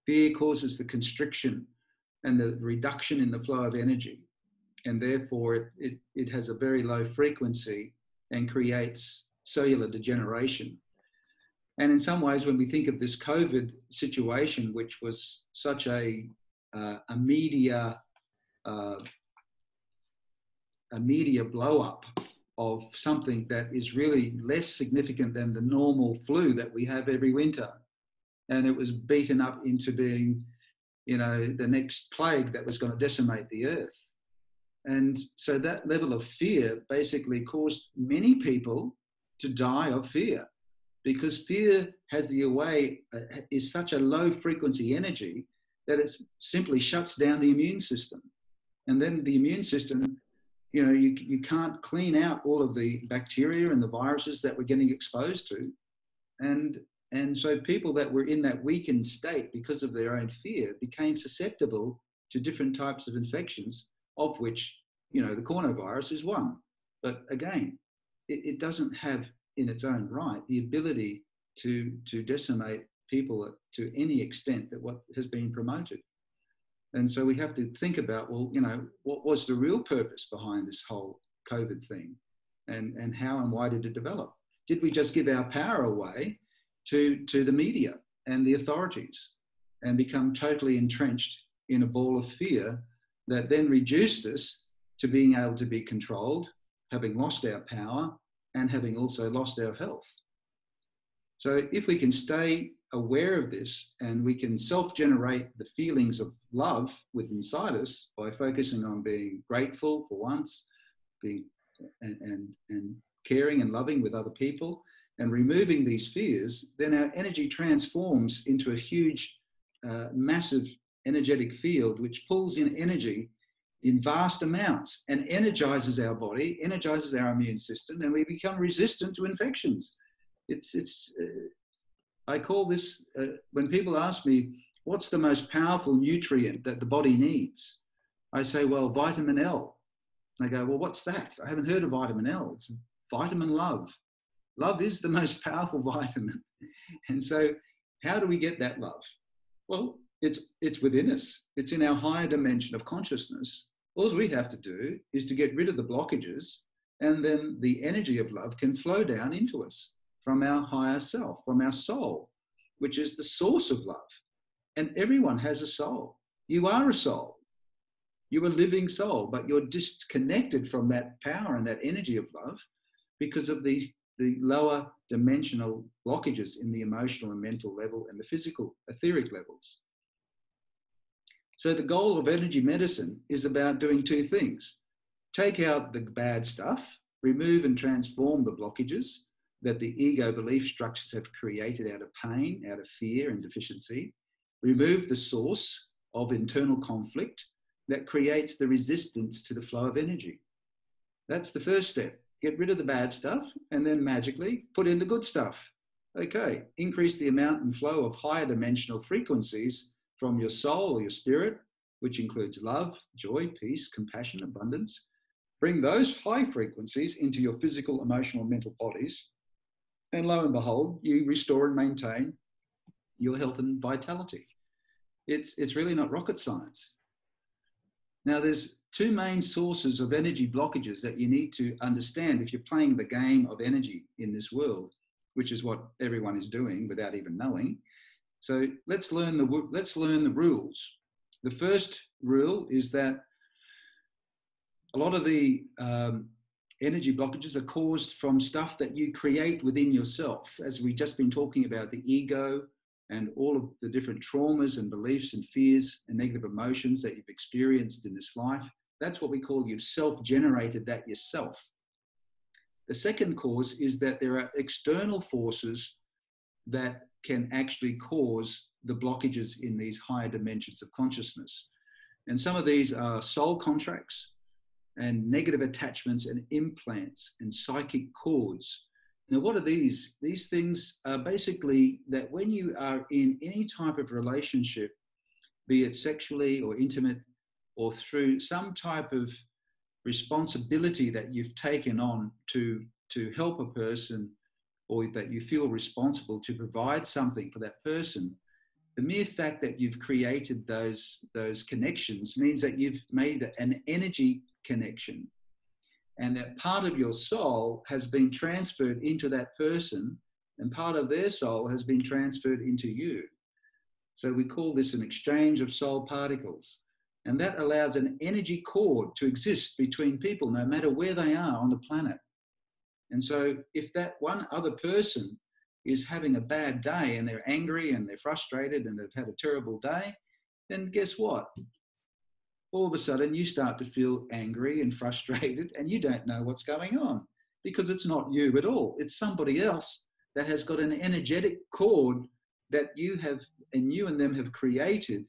Fear causes the constriction and the reduction in the flow of energy, and therefore it has a very low frequency and creates cellular degeneration. And in some ways, when we think of this COVID situation, which was such a media blow up of something that is really less significant than the normal flu that we have every winter. And it was beaten up into being, the next plague that was going to decimate the earth. And so that level of fear basically caused many people to die of fear, because fear is such a low frequency energy that it simply shuts down the immune system. And then the immune system, you can't clean out all of the bacteria and the viruses that we're getting exposed to. And so people that were in that weakened state because of their own fear became susceptible to different types of infections, of which, the coronavirus is one. But again, it doesn't have in its own right the ability to decimate people to any extent that what has been promoted. And so we have to think about, well, what was the real purpose behind this whole COVID thing, and how and why did it develop? Did we just give our power away to the media and the authorities and become totally entrenched in a ball of fear that then reduced us to being able to be controlled, having lost our power and having also lost our health? So if we can stay aware of this and we can self-generate the feelings of love within inside us by focusing on being grateful for once, being and caring and loving with other people, and removing these fears, then our energy transforms into a huge, massive energetic field which pulls in energy in vast amounts and energizes our body, energizes our immune system, and we become resistant to infections. I call this, when people ask me, what's the most powerful nutrient that the body needs? I say, well, vitamin L. And they go, well, what's that? I haven't heard of vitamin L. It's vitamin love. Love is the most powerful vitamin. And so how do we get that love? Well, it's within us. It's in our higher dimension of consciousness. All we have to do is to get rid of the blockages, and then the energy of love can flow down into us from our higher self, from our soul, which is the source of love. And everyone has a soul. You are a soul. You're a living soul, but you're disconnected from that power and that energy of love because of the lower dimensional blockages in the emotional and mental level and the physical, etheric levels. So the goal of energy medicine is about doing two things. Take out the bad stuff, remove and transform the blockages that the ego belief structures have created out of pain, out of fear and deficiency. Remove the source of internal conflict that creates the resistance to the flow of energy. That's the first step. Get rid of the bad stuff and then magically put in the good stuff. Okay, increase the amount and flow of higher dimensional frequencies from your soul or your spirit, which includes love, joy, peace, compassion, abundance. Bring those high frequencies into your physical, emotional, mental bodies. And lo and behold, you restore and maintain your health and vitality. It's really not rocket science. Now, there's two main sources of energy blockages that you need to understand if you're playing the game of energy in this world, which is what everyone is doing without even knowing. So let's learn the rules. The first rule is that a lot of the energy blockages are caused from stuff that you create within yourself, as we've just been talking about, the ego and all of the different traumas and beliefs and fears and negative emotions that you've experienced in this life. That's what we call you've self-generated that yourself. The second cause is that there are external forces that can actually cause the blockages in these higher dimensions of consciousness. And some of these are soul contracts and negative attachments and implants and psychic cords. Now, what are these? These things are basically that when you are in any type of relationship, be it sexually or intimate or through some type of responsibility that you've taken on to help a person, or that you feel responsible to provide something for that person, the mere fact that you've created those connections means that you've made an energy connection, and that part of your soul has been transferred into that person and part of their soul has been transferred into you. So we call this an exchange of soul particles. And that allows an energy cord to exist between people, no matter where they are on the planet. And so if that one other person is having a bad day and they're angry and they're frustrated and they've had a terrible day, then guess what? All of a sudden you start to feel angry and frustrated and you don't know what's going on because it's not you at all. It's somebody else that has got an energetic cord that you and them have created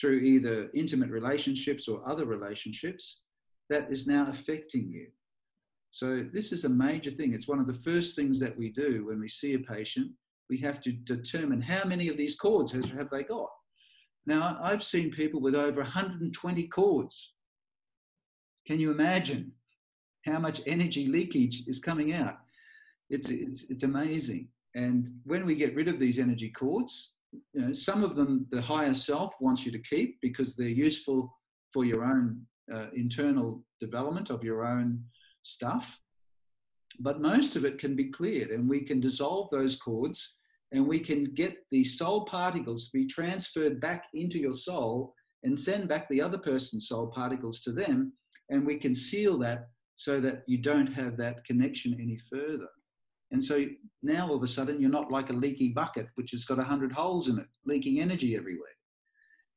through either intimate relationships or other relationships that is now affecting you. So this is a major thing. It's one of the first things that we do when we see a patient. We have to determine how many of these cords have they got. Now, I've seen people with over 120 cords. Can you imagine how much energy leakage is coming out? It's amazing. And when we get rid of these energy cords, some of them the higher self wants you to keep because they're useful for your own internal development of your own stuff. But most of it can be cleared, and we can dissolve those cords, and we can get the soul particles to be transferred back into your soul and send back the other person's soul particles to them. And we can seal that so that you don't have that connection any further. And so now all of a sudden you're not like a leaky bucket, which has got 100 holes in it, leaking energy everywhere.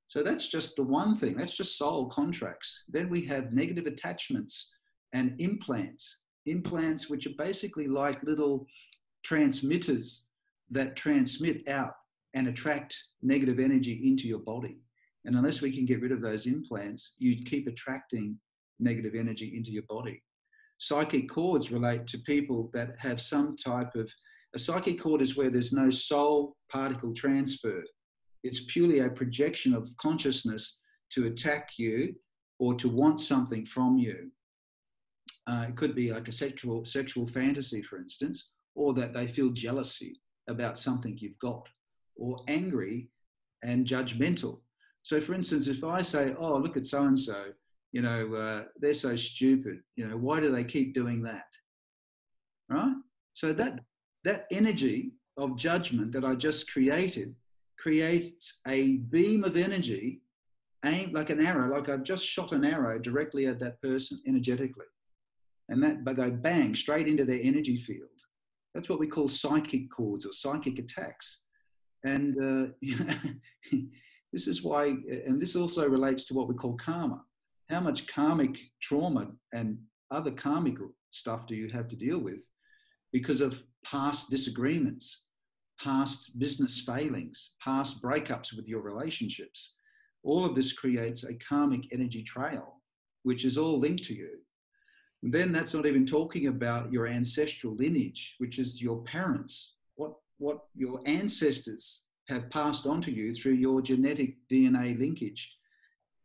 So that's just the one thing. That's just soul contracts. Then we have negative attachments and implants which are basically like little transmitters that transmit out and attract negative energy into your body. And unless we can get rid of those implants, you keep attracting negative energy into your body. Psychic cords relate to people that have some type of, a psychic cord is where there's no soul particle transfer. It's purely a projection of consciousness to attack you or to want something from you. It could be like a sexual fantasy, for instance, or that they feel jealousy about something you've got, or angry and judgmental. So for instance, if I say, oh, look at so-and-so, they're so stupid, why do they keep doing that? Right? So that energy of judgment that I just created creates a beam of energy aimed like an arrow, like I've just shot an arrow directly at that person energetically. And that go bang straight into their energy field. That's what we call psychic cords or psychic attacks. And this is why, and this also relates to what we call karma. How much karmic trauma and other karmic stuff do you have to deal with because of past disagreements, past business failings, past breakups with your relationships? All of this creates a karmic energy trail, which is all linked to you. And then that's not even talking about your ancestral lineage, which is your parents, what your ancestors have passed on to you through your genetic DNA linkage.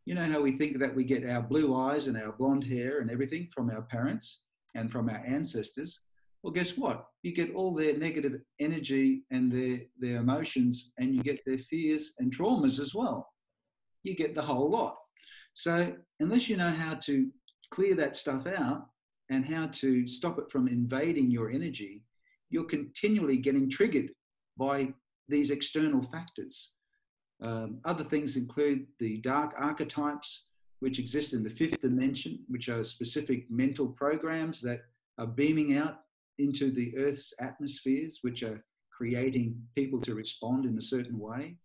You know how we think that we get our blue eyes and our blonde hair and everything from our parents and from our ancestors? Well, guess what? You get all their negative energy and their emotions, and you get their fears and traumas as well. You get the whole lot. So unless you know how to clear that stuff out and how to stop it from invading your energy, you're continually getting triggered by these external factors. Other things include the dark archetypes, which exist in the fifth dimension, which are specific mental programs that are beaming out into the Earth's atmospheres, which are creating people to respond in a certain way.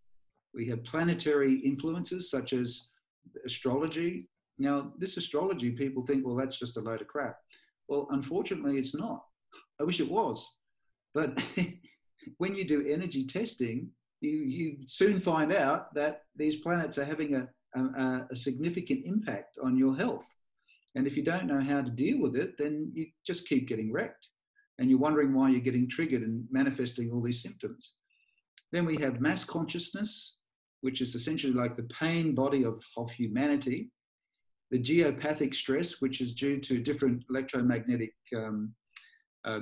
We have planetary influences such as astrology. Now, this astrology, people think, well, that's just a load of crap. Well, unfortunately, it's not. I wish it was. But when you do energy testing, you soon find out that these planets are having a significant impact on your health. And if you don't know how to deal with it, then you just keep getting wrecked. And you're wondering why you're getting triggered and manifesting all these symptoms. Then we have mass consciousness, which is essentially like the pain body of humanity. The geopathic stress, which is due to different electromagnetic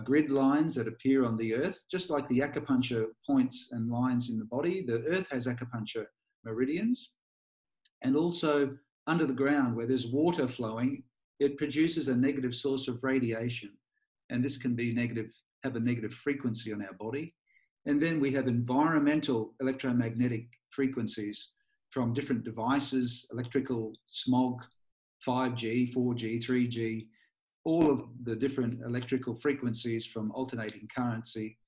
grid lines that appear on the Earth, just like the acupuncture points and lines in the body. The Earth has acupuncture meridians. And also under the ground, where there's water flowing, it produces a negative source of radiation. And this can be negative, have a negative frequency on our body. And then we have environmental electromagnetic frequencies from different devices, electrical smog, 5G, 4G, 3G, all of the different electrical frequencies from alternating currency,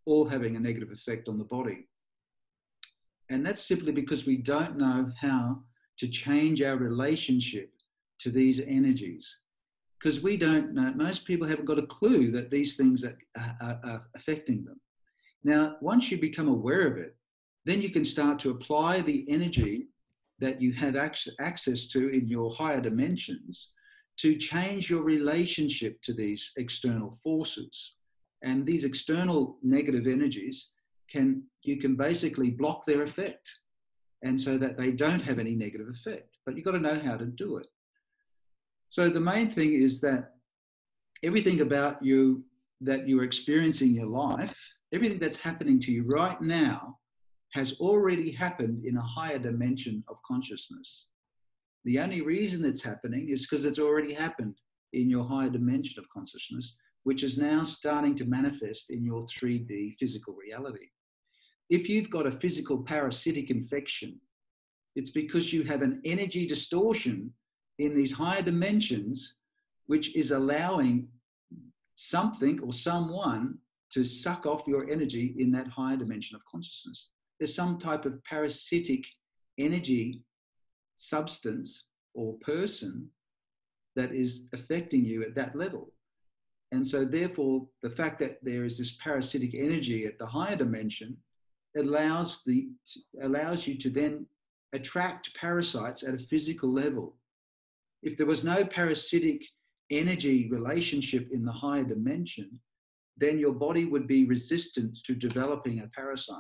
all having a negative effect on the body. And that's simply because we don't know how to change our relationship to these energies. Because we don't know, most people haven't got a clue that these things are affecting them. Now, once you become aware of it, then you can start to apply the energy that you have access to in your higher dimensions to change your relationship to these external forces. And these external negative energies, you can basically block their effect, and so that they don't have any negative effect. But you've got to know how to do it. So the main thing is that everything about you that you're experiencing in your life, everything that's happening to you right now has already happened in a higher dimension of consciousness. The only reason it's happening is because it's already happened in your higher dimension of consciousness, which is now starting to manifest in your 3D physical reality. If you've got a physical parasitic infection, it's because you have an energy distortion in these higher dimensions, which is allowing something or someone to suck off your energy in that higher dimension of consciousness. There's some type of parasitic energy substance or person that is affecting you at that level. And so therefore, the fact that there is this parasitic energy at the higher dimension allows you to then attract parasites at a physical level. If there was no parasitic energy relationship in the higher dimension, then your body would be resistant to developing a parasite.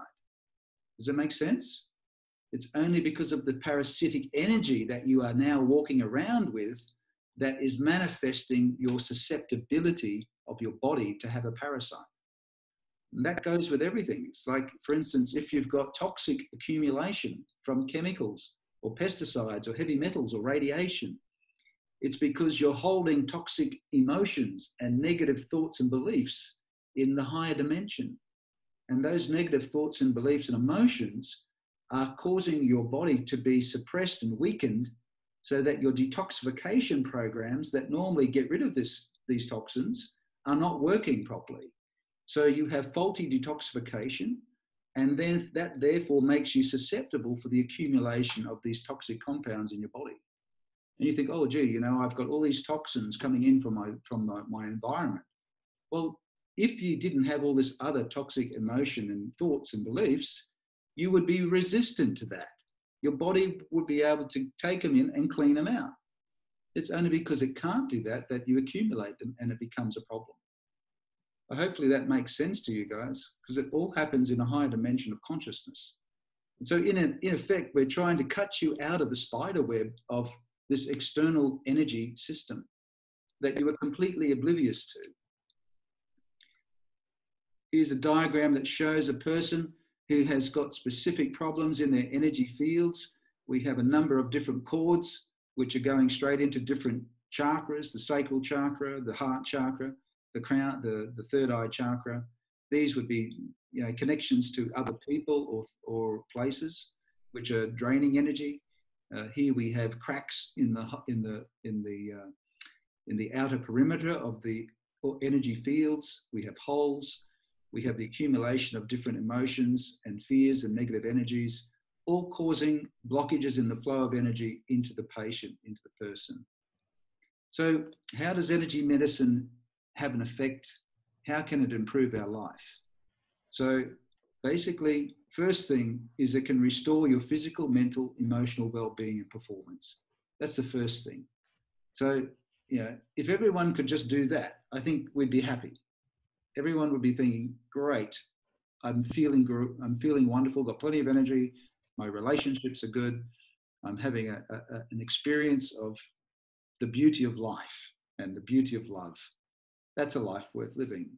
Does that make sense? It's only because of the parasitic energy that you are now walking around with that is manifesting your susceptibility of your body to have a parasite. And that goes with everything. It's like, for instance, if you've got toxic accumulation from chemicals or pesticides or heavy metals or radiation, it's because you're holding toxic emotions and negative thoughts and beliefs in the higher dimension. And those negative thoughts and beliefs and emotions are causing your body to be suppressed and weakened, so that your detoxification programs that normally get rid of these toxins are not working properly. So you have faulty detoxification, and then that therefore makes you susceptible for the accumulation of these toxic compounds in your body. And you think, oh, gee, you know, I've got all these toxins coming in from my environment. Well, if you didn't have all this other toxic emotion and thoughts and beliefs, you would be resistant to that. Your body would be able to take them in and clean them out. It's only because it can't do that that you accumulate them and it becomes a problem. Hopefully that makes sense to you guys, because it all happens in a higher dimension of consciousness. And so in effect, we're trying to cut you out of the spider web of this external energy system that you are completely oblivious to. Here's a diagram that shows a person who has got specific problems in their energy fields. We have a number of different cords which are going straight into different chakras, the sacral chakra, the heart chakra, the crown, the third eye chakra. These would be, you know, connections to other people or places which are draining energy. Here we have cracks in the outer perimeter of the energy fields. We have holes. We have the accumulation of different emotions and fears and negative energies, all causing blockages in the flow of energy into the patient, into the person. So how does energy medicine have an effect? How can it improve our life? So basically, first thing is it can restore your physical, mental, emotional well-being and performance. That's the first thing. So, you know, if everyone could just do that, I think we'd be happy. Everyone would be thinking, great, I'm feeling wonderful, got plenty of energy, my relationships are good, I'm having an experience of the beauty of life and the beauty of love. That's a life worth living.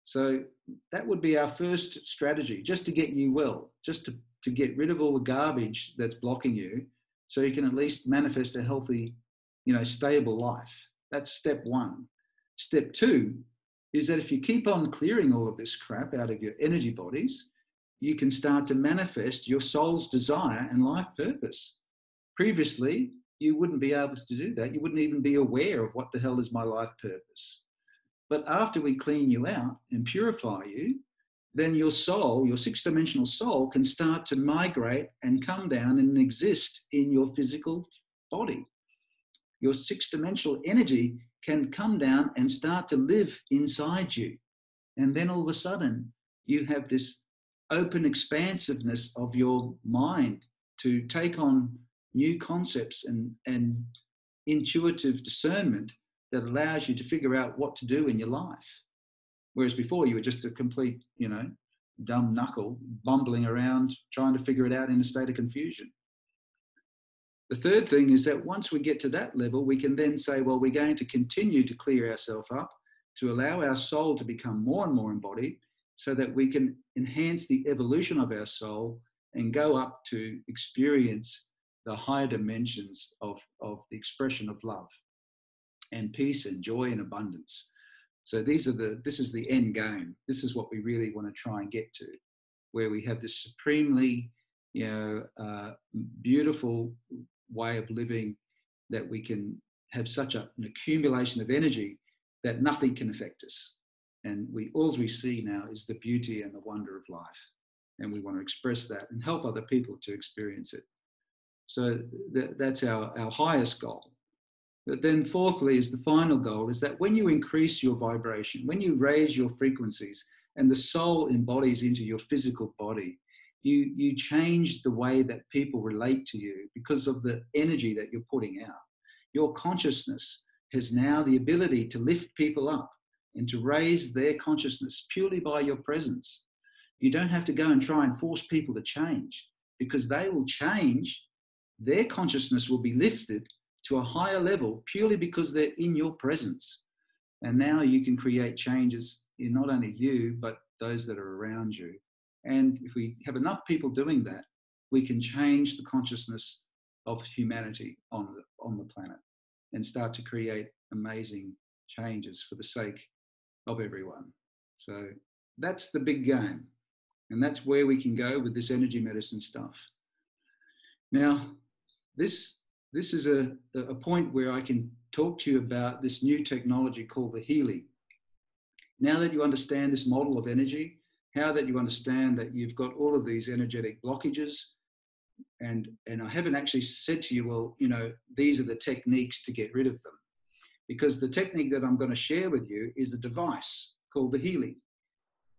So that would be our first strategy, just to get you well, just to get rid of all the garbage that's blocking you, so you can at least manifest a healthy, you know, stable life. That's step one. Step two is that if you keep on clearing all of this crap out of your energy bodies, you can start to manifest your soul's desire and life purpose. Previously, you wouldn't be able to do that. You wouldn't even be aware of what the hell is my life purpose. But after we clean you out and purify you, then your soul, your six-dimensional soul, can start to migrate and come down and exist in your physical body. Your six-dimensional energy can come down and start to live inside you. And then all of a sudden, you have this open expansiveness of your mind to take on new concepts and intuitive discernment that allows you to figure out what to do in your life. Whereas before you were just a complete, you know, dumb knuckle bumbling around trying to figure it out in a state of confusion. The third thing is that once we get to that level, we can then say, well, we're going to continue to clear ourselves up to allow our soul to become more and more embodied so that we can enhance the evolution of our soul and go up to experience the higher dimensions of the expression of love and peace and joy and abundance. So this is the end game. This is what we really want to try and get to, where we have this supremely, you know, beautiful way of living that we can have such an accumulation of energy that nothing can affect us. And all we see now is the beauty and the wonder of life. And we want to express that and help other people to experience it. So that's our highest goal. But then fourthly is the final goal, is that when you increase your vibration, when you raise your frequencies and the soul embodies into your physical body, you change the way that people relate to you because of the energy that you're putting out. Your consciousness has now the ability to lift people up and to raise their consciousness purely by your presence. You don't have to go and try and force people to change, because they will change. Their consciousness will be lifted to a higher level purely because they're in your presence. And now you can create changes in not only you, but those that are around you. And if we have enough people doing that, we can change the consciousness of humanity on the planet and start to create amazing changes for the sake of everyone. So that's the big game. And that's where we can go with this energy medicine stuff. Now, this is a point where I can talk to you about this new technology called the Healy. Now that you understand this model of energy, how that you understand that you've got all of these energetic blockages, and I haven't actually said to you, well, you know, these are the techniques to get rid of them. Because the technique that I'm going to share with you is a device called the Healy.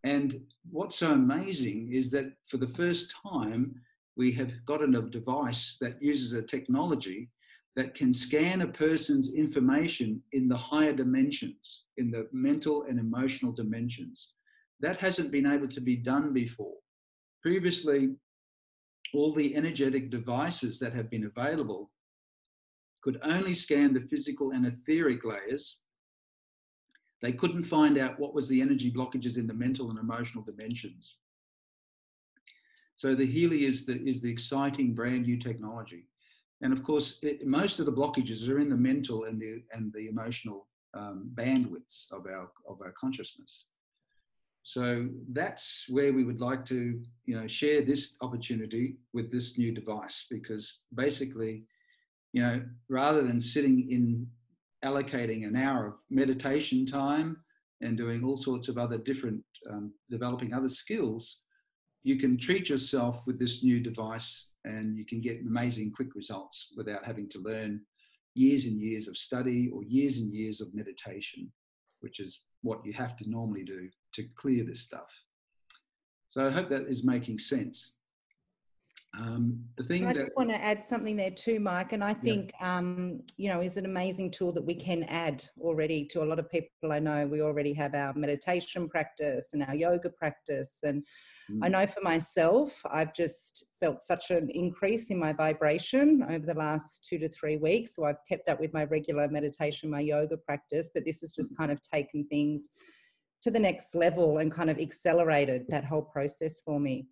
And what's so amazing is that for the first time, we have gotten a device that uses a technology that can scan a person's information in the higher dimensions, in the mental and emotional dimensions. That hasn't been able to be done before. Previously, all the energetic devices that have been available could only scan the physical and etheric layers. They couldn't find out what was the energy blockages in the mental and emotional dimensions. So the Healy is the exciting brand new technology. And of course, most of the blockages are in the mental and the emotional bandwidths of our consciousness. So that's where we would like to, share this opportunity with this new device, because basically, rather than allocating an hour of meditation time and doing all sorts of other different, developing other skills, you can treat yourself with this new device and you can get amazing quick results without having to learn years and years of study or years and years of meditation, which is what you have to normally do to clear this stuff. So I hope that is making sense. I just want to add something there too, Mike, and I think, is an amazing tool that we can add already to a lot of people I know. We already have our meditation practice and our yoga practice, and I know for myself, I've just felt such an increase in my vibration over the last 2 to 3 weeks. So I've kept up with my regular meditation, my yoga practice, but this has just kind of taken things to the next level and kind of accelerated that whole process for me.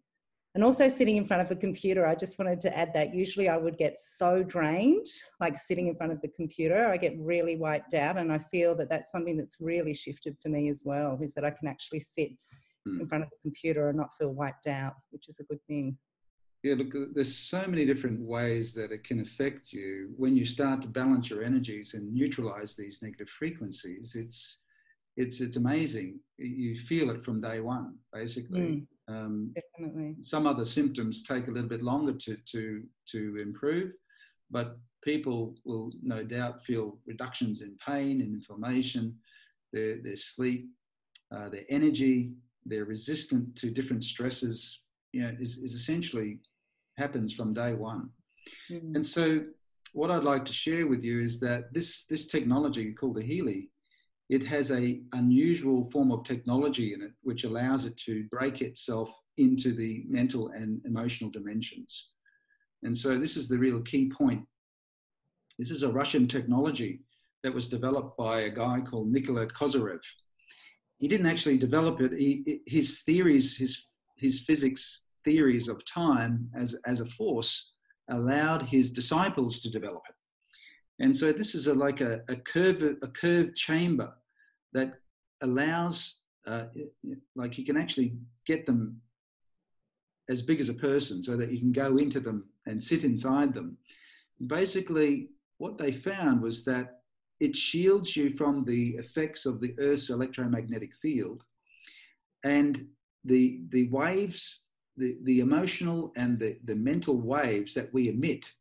And also sitting in front of a computer, I just wanted to add that usually I would get so drained, like sitting in front of the computer, I get really wiped out. And I feel that that's something that's really shifted for me as well, is that I can actually sit in front of the computer and not feel wiped out, which is a good thing. Yeah, look, there's so many different ways that it can affect you when you start to balance your energies and neutralize these negative frequencies. It's amazing. You feel it from day one, basically. Definitely. Some other symptoms take a little bit longer to improve, but people will no doubt feel reductions in pain and inflammation, their sleep, their energy, they're resistant to different stresses, is essentially happens from day one. And so what I'd like to share with you is that this technology called the Healy, it has a unusual form of technology in it, which allows it to break itself into the mental and emotional dimensions. And so this is the real key point. This is a Russian technology that was developed by a guy called Nikola Kozyrev. He didn't actually develop it. His theories, his physics theories of time as a force allowed his disciples to develop it. And so this is like a curved chamber that allows, like you can actually get them as big as a person so that you can go into them and sit inside them. Basically, what they found was that it shields you from the effects of the Earth's electromagnetic field, and the waves, the emotional and the mental waves that we emit,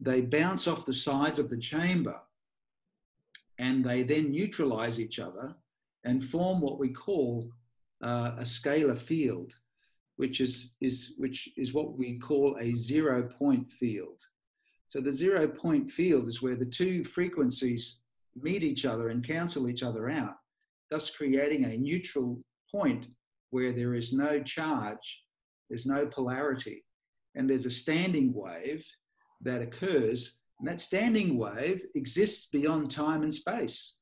they bounce off the sides of the chamber and they then neutralize each other and form what we call a scalar field, which is what we call a 0 point field. So the 0 point field is where the two frequencies meet each other and cancel each other out, thus creating a neutral point where there is no charge, there's no polarity, and there's a standing wave that occurs, and that standing wave exists beyond time and space.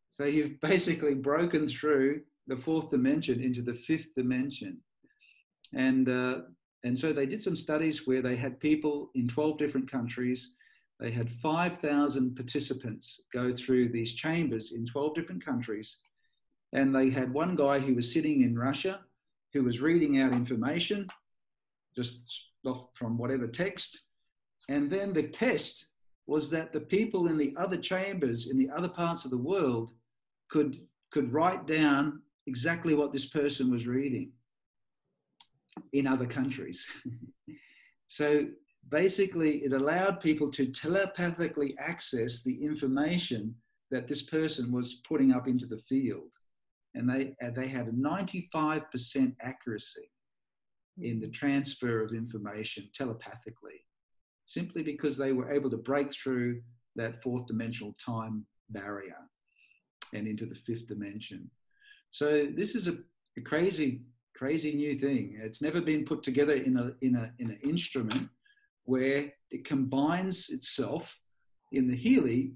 So you've basically broken through the 4th dimension into the 5th dimension. And so they did some studies where they had people in 12 different countries. They had 5,000 participants go through these chambers in 12 different countries. And they had one guy who was sitting in Russia who was reading out information just off from whatever text. And then the test was that the people in the other chambers in the other parts of the world could write down exactly what this person was reading in other countries. So basically it allowed people to telepathically access the information that this person was putting up into the field. And they had a 95% accuracy in the transfer of information telepathically. simply because they were able to break through that fourth dimensional time barrier and into the fifth dimension. So this is a crazy new thing. It's never been put together in an instrument where it combines itself in the Healy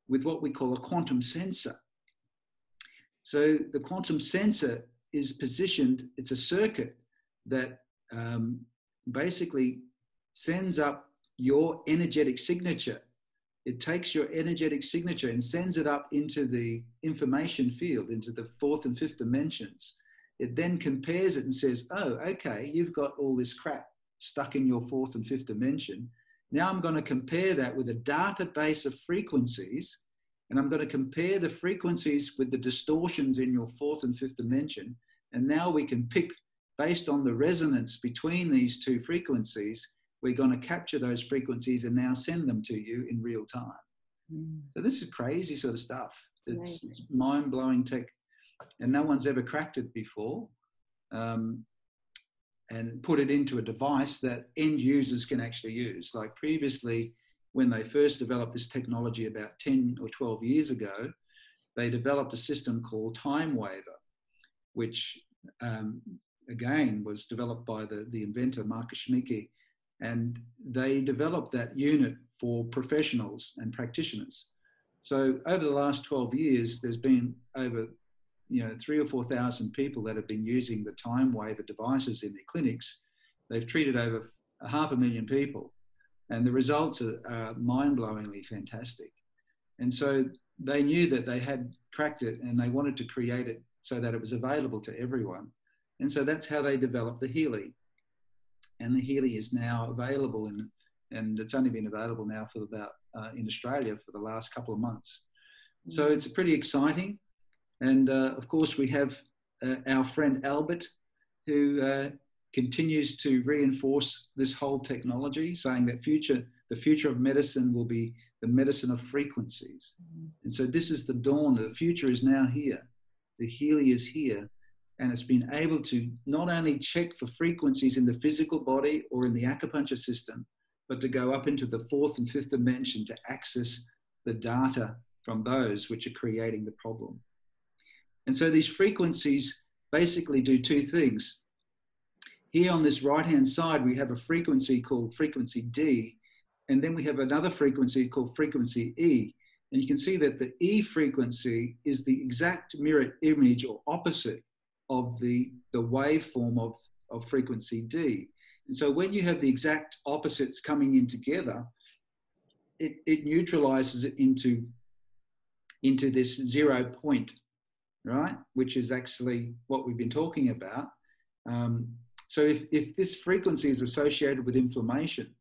with what we call a quantum sensor. So the quantum sensor is positioned, it's a circuit that basically sends up your energetic signature. It takes your energetic signature and sends it up into the information field, into the fourth and fifth dimensions. It then compares it and says, oh, okay, you've got all this crap stuck in your fourth and fifth dimension. Now I'm going to compare that with a database of frequencies, and I'm going to compare the frequencies with the distortions in your fourth and fifth dimension. And now we can pick, based on the resonance between these two frequencies, we're going to capture those frequencies and now send them to you in real time. So this is crazy sort of stuff. It's mind-blowing tech, and no one's ever cracked it before, and put it into a device that end users can actually use. Like previously, when they first developed this technology about 10 or 12 years ago, they developed a system called Time Waver, which again was developed by the inventor Marcus Schmiecki, and they developed that unit for professionals and practitioners. So over the last 12 years, there's been over 3,000 or 4,000 people that have been using the Time Waver devices in their clinics. They've treated over 500,000 people, and the results are mind-blowingly fantastic. And so they knew that they had cracked it, and they wanted to create it so that it was available to everyone. And so that's how they developed the Healy. And the Healy is now available, and it's only been available now for about in Australia for the last couple of months. So it's pretty exciting. And of course, we have our friend Albert, who continues to reinforce this whole technology, saying that the future of medicine will be the medicine of frequencies. And so this is the dawn. The future is now here. The Healy is here. And it's been able to not only check for frequencies in the physical body or in the acupuncture system, but to go up into the fourth and fifth dimension to access the data from those which are creating the problem. And so these frequencies basically do two things. Here on this right-hand side, we have a frequency called frequency D, and then we have another frequency called frequency E. And you can see that the E frequency is the exact mirror image or opposite of the waveform of frequency D. And so when you have the exact opposites coming in together, it neutralizes it into this 0 point, right? Which is actually what we've been talking about. So if this frequency is associated with inflammation,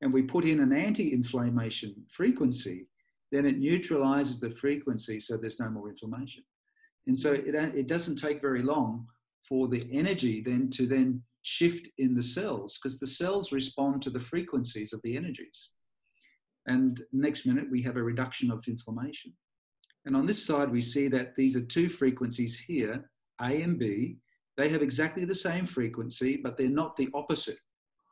and we put in an anti-inflammation frequency, then it neutralizes the frequency so there's no more inflammation. And so it doesn't take very long for the energy to shift in the cells, because the cells respond to the frequencies of the energies. And next minute, we have a reduction of inflammation. And on this side, we see that these are two frequencies here, A and B. They have exactly the same frequency, but they're not the opposite.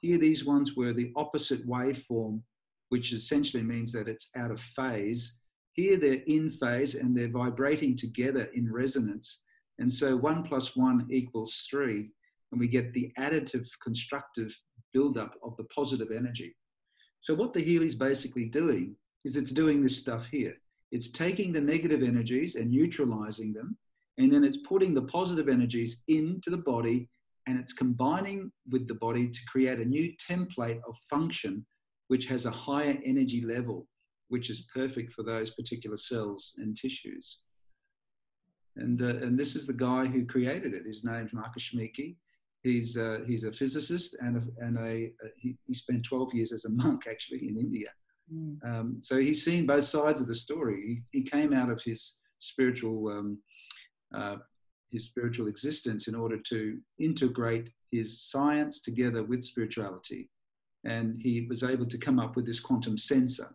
Here, these ones were the opposite waveform, which essentially means that it's out of phase. Here, they're in phase and they're vibrating together in resonance. And so 1 + 1 = 3, and we get the additive, constructive buildup of the positive energy. So what the Healy is basically doing is it's doing this stuff here. It's taking the negative energies and neutralizing them, and then it's putting the positive energies into the body, and it's combining with the body to create a new template of function, which has a higher energy level, which is perfect for those particular cells and tissues. And this is the guy who created it. His name's Marcus Schmiecki. He's a physicist, and he spent 12 years as a monk actually in India. So he's seen both sides of the story. He came out of his spiritual existence in order to integrate his science together with spirituality, and he was able to come up with this quantum sensor.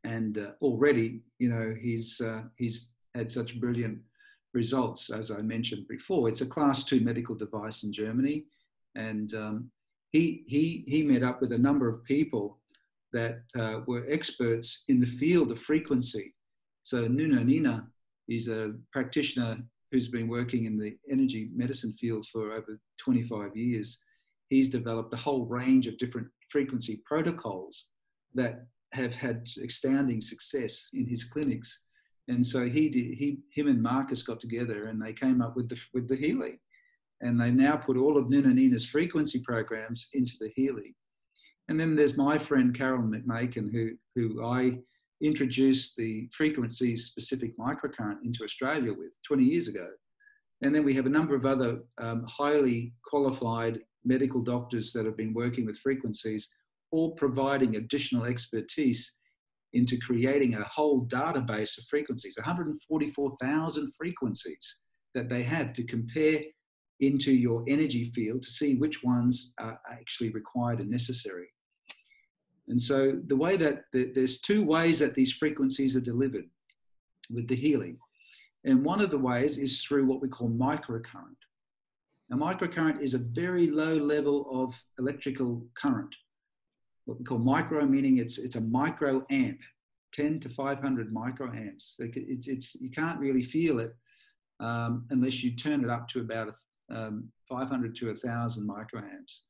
And already, he's had such brilliant results, as I mentioned before. It's a class 2 medical device in Germany, and he met up with a number of people that were experts in the field of frequency. So Nuno Nina is a practitioner who's been working in the energy medicine field for over 25 years. He's developed a whole range of different frequency protocols that have had astounding success in his clinics. And so him and Marcus got together and they came up with the Healy. And they now put all of Nuno Nina's frequency programs into the Healy. And then there's my friend Carolyn McMakin, who I introduced the frequency-specific microcurrent into Australia with 20 years ago. And then we have a number of other highly qualified medical doctors that have been working with frequencies, all providing additional expertise into creating a whole database of frequencies, 144,000 frequencies that they have to compare into your energy field to see which ones are actually required and necessary. And so the way that there's two ways that these frequencies are delivered with the Healy. And one of the ways is through what we call microcurrent. Now, microcurrent is a very low level of electrical current. What we call micro, meaning it's a microamp, 10 to 500 microamps. Like you can't really feel it unless you turn it up to about 500 to 1,000 microamps.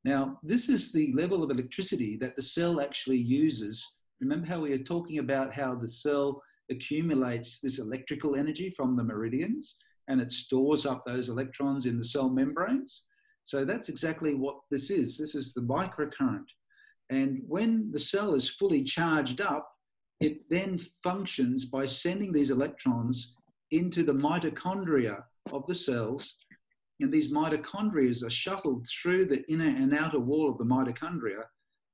Now, this is the level of electricity that the cell actually uses. Remember how we were talking about how the cell accumulates this electrical energy from the meridians and it stores up those electrons in the cell membranes? So that's exactly what this is. This is the microcurrent. And when the cell is fully charged up, it then functions by sending these electrons into the mitochondria of the cells. And these mitochondria are shuttled through the inner and outer wall of the mitochondria,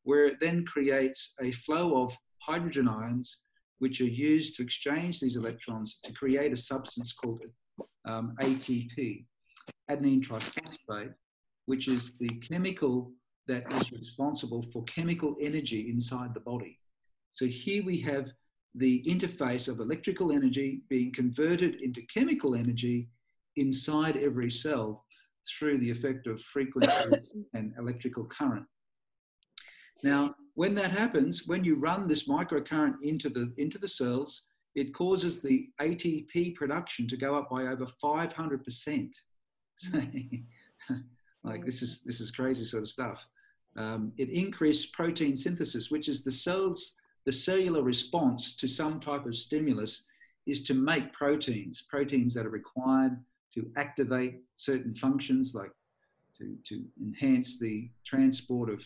where it then creates a flow of hydrogen ions, which are used to exchange these electrons to create a substance called ATP, adenine triphosphate, which is the chemical that is responsible for chemical energy inside the body. So here we have the interface of electrical energy being converted into chemical energy inside every cell through the effect of frequencies and electrical current. Now, when that happens, when you run this microcurrent into the cells, it causes the ATP production to go up by over 500%. Like this is crazy sort of stuff. It increased protein synthesis, which is the cellular response to some type of stimulus is to make proteins that are required to activate certain functions, like to enhance the transport of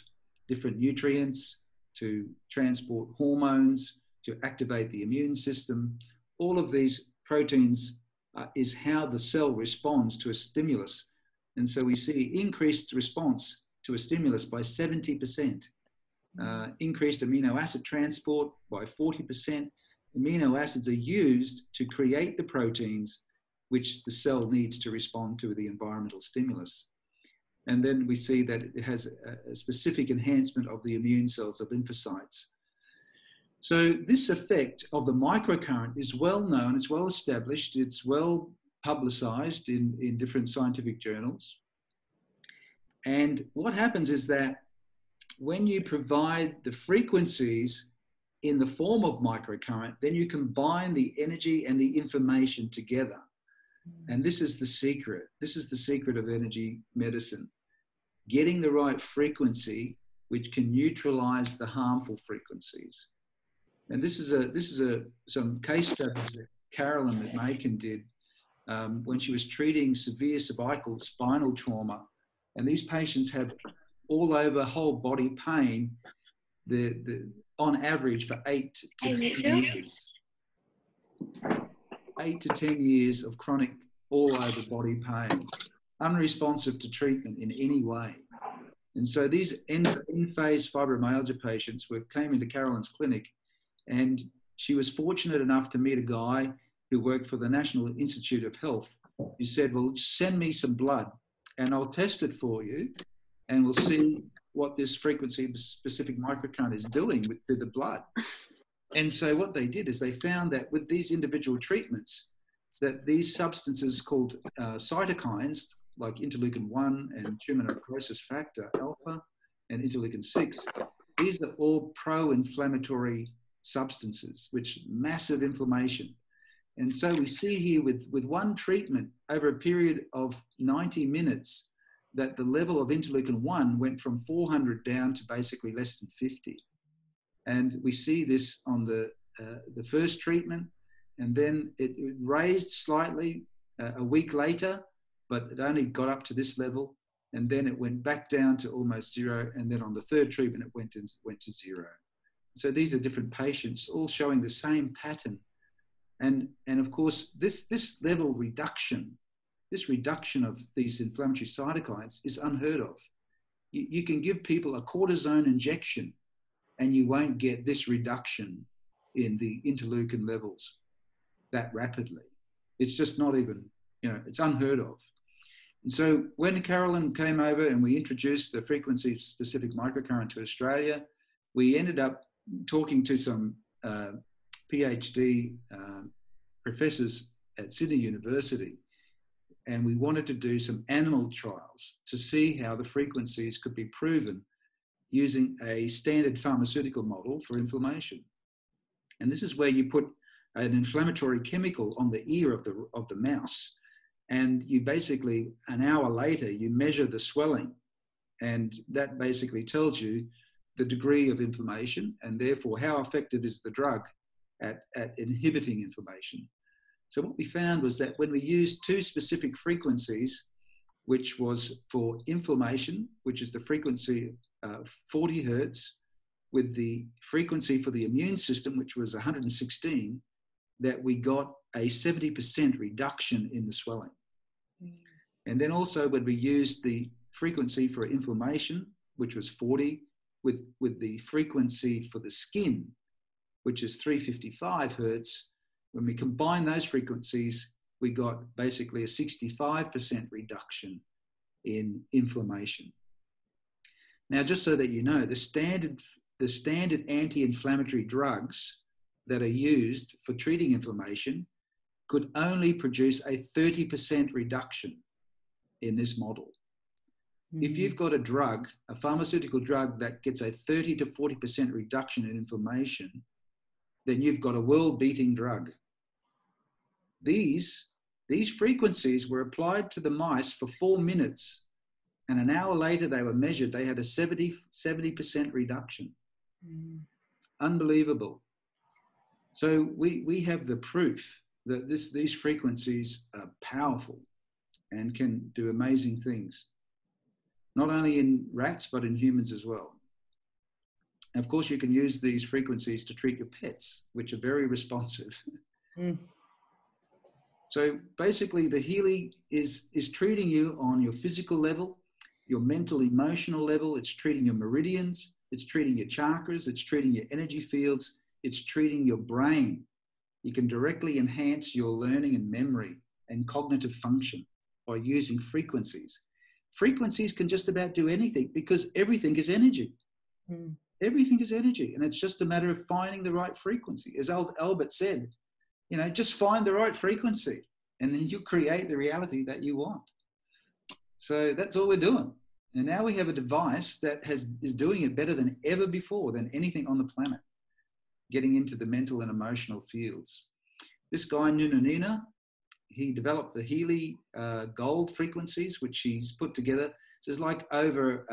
different nutrients, to transport hormones, to activate the immune system. All of these proteins is how the cell responds to a stimulus. And so we see increased response to a stimulus by 70%, increased amino acid transport by 40%. Amino acids are used to create the proteins which the cell needs to respond to the environmental stimulus. And then we see that it has a specific enhancement of the immune cells, the lymphocytes. So this effect of the microcurrent is well known, it's well established, it's well publicized in different scientific journals. And what happens is that when you provide the frequencies in the form of microcurrent, then you combine the energy and the information together. And this is the secret. This is the secret of energy medicine. Getting the right frequency, which can neutralize the harmful frequencies. And this is some case studies that Carolyn McMakin did when she was treating severe cervical spinal trauma. And these patients have all over whole body pain, on average for 8 to 10 years. 8 to 10 years of chronic all over body pain, unresponsive to treatment in any way. And so these end-phase fibromyalgia patients came into Carolyn's clinic, and she was fortunate enough to meet a guy who worked for the National Institute of Health, who said, well, send me some blood and I'll test it for you and we'll see what this frequency-specific microcurrent is doing with the blood. And so what they did is they found that with these individual treatments, that these substances called cytokines, like interleukin 1 and tumor necrosis factor alpha and interleukin 6, these are all pro-inflammatory substances, which massive inflammation. And so we see here with one treatment over a period of 90 minutes that the level of interleukin 1 went from 400 down to basically less than 50. And we see this on the first treatment, and then it raised slightly a week later, but it only got up to this level, and then it went back down to almost zero, and then on the third treatment it went to zero. So these are different patients all showing the same pattern. And of course, this level reduction, this reduction of these inflammatory cytokines is unheard of. You can give people a cortisone injection and you won't get this reduction in the interleukin levels that rapidly. It's just not even, it's unheard of. And so when Carolyn came over and we introduced the frequency-specific microcurrent to Australia, we ended up talking to some PhD professors at Sydney University, and we wanted to do some animal trials to see how the frequencies could be proven using a standard pharmaceutical model for inflammation. And this is where you put an inflammatory chemical on the ear of the mouse, and you basically, an hour later, you measure the swelling, and that basically tells you the degree of inflammation and therefore how effective is the drug at inhibiting inflammation. So what we found was that when we used two specific frequencies, which was for inflammation, which is the frequency 40 hertz, with the frequency for the immune system, which was 116, that we got a 70% reduction in the swelling. And then also when we used the frequency for inflammation, which was 40, with the frequency for the skin, which is 355 hertz, when we combine those frequencies, we got basically a 65% reduction in inflammation. Now, just so that you know, the standard anti-inflammatory drugs that are used for treating inflammation could only produce a 30% reduction in this model. If you've got a drug, a pharmaceutical drug that gets a 30 to 40% reduction in inflammation, then you've got a world-beating drug. These frequencies were applied to the mice for 4 minutes, and an hour later they were measured. They had a 70% reduction. Unbelievable. So we have the proof that these frequencies are powerful and can do amazing things, not only in rats, but in humans as well. And of course, you can use these frequencies to treat your pets, which are very responsive. So basically, the Healy is treating you on your physical level, your mental, emotional level. It's treating your meridians. It's treating your chakras. It's treating your energy fields. It's treating your brain. You can directly enhance your learning and memory and cognitive function by using frequencies. Frequencies can just about do anything because everything is energy. Everything is energy. And it's just a matter of finding the right frequency. As Albert said, just find the right frequency and then you create the reality that you want. So that's all we're doing. And now we have a device that is doing it better than ever before, than anything on the planet, getting into the mental and emotional fields. This guy, Nunanina, he developed the Healy gold frequencies, which he's put together. So there's like over,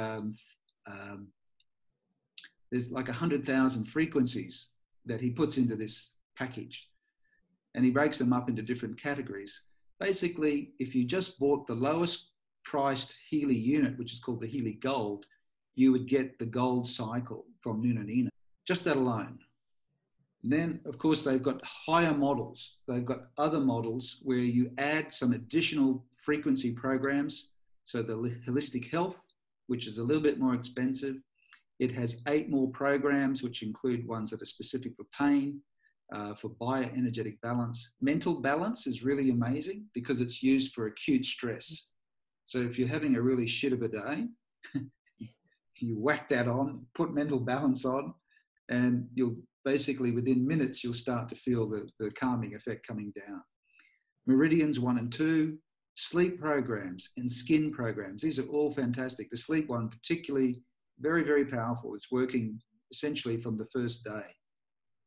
there's like 100,000 frequencies that he puts into this package. And he breaks them up into different categories. Basically, if you just bought the lowest priced Healy unit, which is called the Healy Gold, you would get the gold cycle from Nunanina, just that alone. And then, of course, they've got higher models. They've got other models where you add some additional frequency programs. So the Holistic Health, which is a little bit more expensive. It has 8 more programs, which include ones that are specific for pain, for bioenergetic balance. Mental balance is really amazing because it's used for acute stress. So if you're having a really shit of a day, you whack that on, put mental balance on, and you'll basically within minutes, you'll start to feel the calming effect coming down. Meridians 1 and 2, sleep programs and skin programs. These are all fantastic. The sleep one particularly very, very powerful. It's working essentially from the first day.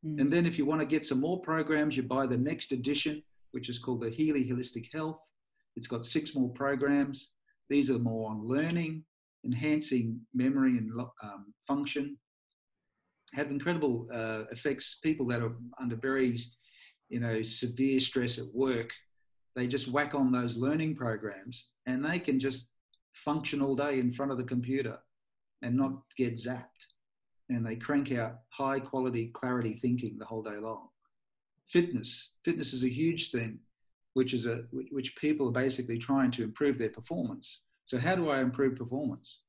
And then if you want to get some more programs, you buy the next edition, which is called the Healy Holistic Health. It's got 6 more programs. These are more on learning, enhancing memory and function, have incredible effects. People that are under very, severe stress at work, they just whack on those learning programs and they can just function all day in front of the computer and not get zapped. And they crank out high quality clarity thinking the whole day long. Fitness is a huge thing, which people are basically trying to improve their performance. So how do I improve performance?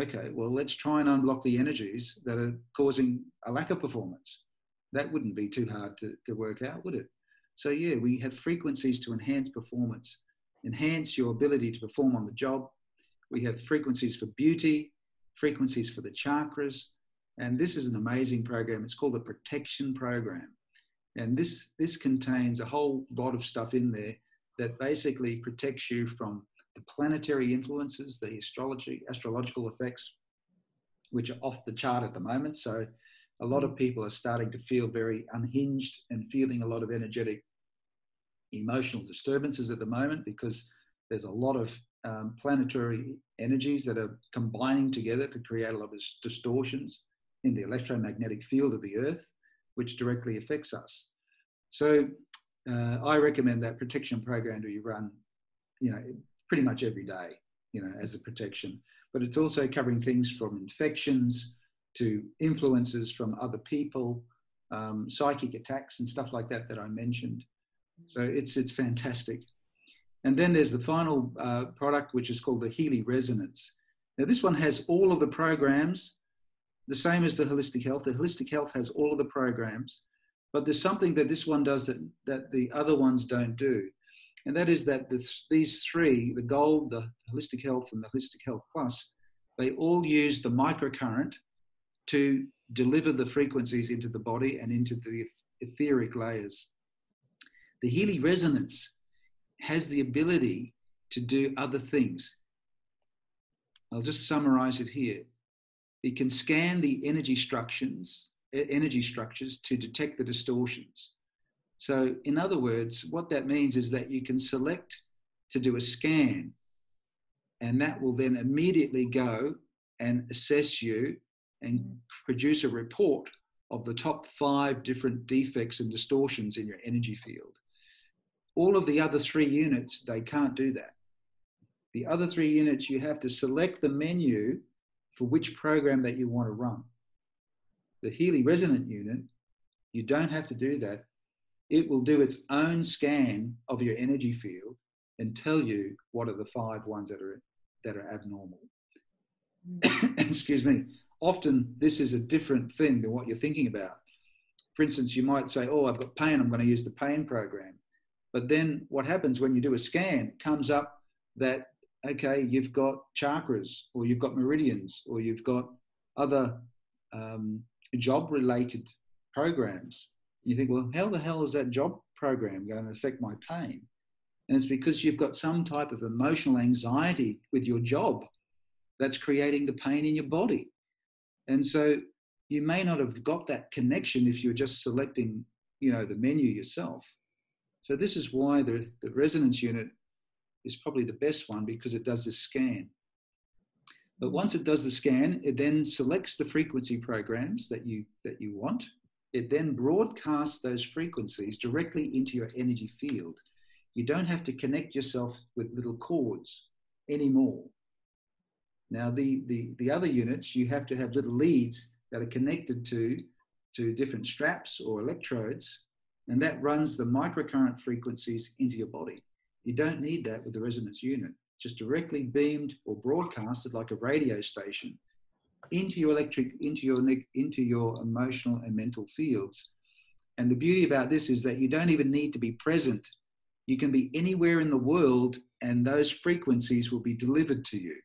Okay, well, let's try and unblock the energies that are causing a lack of performance. That wouldn't be too hard to work out, would it? So yeah, we have frequencies to enhance performance, enhance your ability to perform on the job. We have frequencies for beauty, frequencies for the chakras. And this is an amazing program. It's called the Protection Program. And this contains a whole lot of stuff in there that basically protects you from the planetary influences, the astrological effects, which are off the chart at the moment. So a lot of people are starting to feel very unhinged and feeling a lot of energetic, emotional disturbances at the moment because there's a lot of planetary energies that are combining together to create a lot of distortions in the electromagnetic field of the Earth, which directly affects us. So I recommend that protection program to be run, pretty much every day, as a protection. But it's also covering things from infections to influences from other people, psychic attacks and stuff like that I mentioned. So it's fantastic. And then there's the final product, which is called the Healy Resonance. Now this one has all of the programs, the same as the Holistic Health. The Holistic Health has all of the programs, but there's something that this one does that the other ones don't do. And that is that these 3, the Gold, the Holistic Health, and the Holistic Health Plus, they all use the microcurrent to deliver the frequencies into the body and into the etheric layers. The Healy Resonance has the ability to do other things. I'll just summarize it here. It can scan the energy structures to detect the distortions. So in other words, what that means is that you can select to do a scan, and that will then immediately go and assess you and produce a report of the top 5 different defects and distortions in your energy field. All of the other 3 units, they can't do that. The other 3 units, you have to select the menu for which program that you want to run. The Healy Resonant unit, you don't have to do that. It will do its own scan of your energy field and tell you what are the 5 ones that are abnormal. Excuse me. Often this is a different thing than what you're thinking about. For instance, you might say, oh, I've got pain, I'm going to use the pain program. But then what happens when you do a scan, it comes up that, okay, you've got chakras, or you've got meridians, or you've got other job-related programs. You think, well, how the hell is that job program going to affect my pain? And it's because you've got some type of emotional anxiety with your job that's creating the pain in your body. And so you may not have got that connection if you're just selecting, the menu yourself. So this is why the resonance unit is probably the best one, because it does this scan. But once it does the scan, it then selects the frequency programs that you want. It then broadcasts those frequencies directly into your energy field. You don't have to connect yourself with little cords anymore. Now, the other units, you have to have little leads that are connected to different straps or electrodes, and that runs the microcurrent frequencies into your body. You don't need that with the resonance unit. Just directly beamed or broadcasted like a radio station into your into your emotional and mental fields. And the beauty about this is that you don't even need to be present. You can be anywhere in the world and those frequencies will be delivered to you.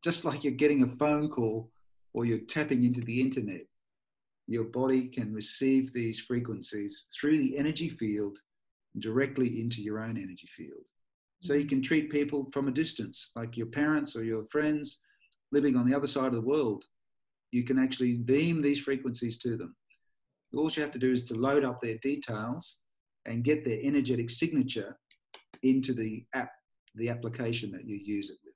Just like you're getting a phone call or you're tapping into the internet. Your body can receive these frequencies through the energy field directly into your own energy field. So you can treat people from a distance, like your parents or your friends living on the other side of the world. You can actually beam these frequencies to them. All you have to do is to load up their details and get their energetic signature into the app, the application that you use it with.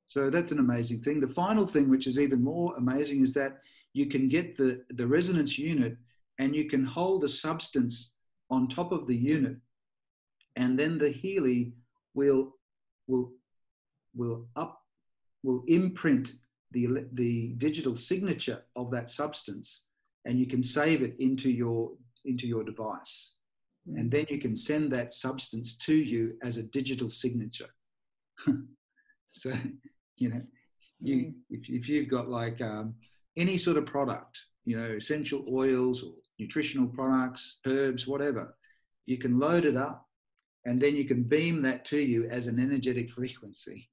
So that's an amazing thing. The final thing, which is even more amazing, is that you can get the resonance unit and you can hold a substance on top of the unit, and then the Healy will imprint the digital signature of that substance, and you can save it into your device. And then you can send that substance to you as a digital signature. So, you know, if you've got like any sort of product, you know, essential oils or nutritional products, herbs, whatever, you can load it up and then you can beam that to you as an energetic frequency.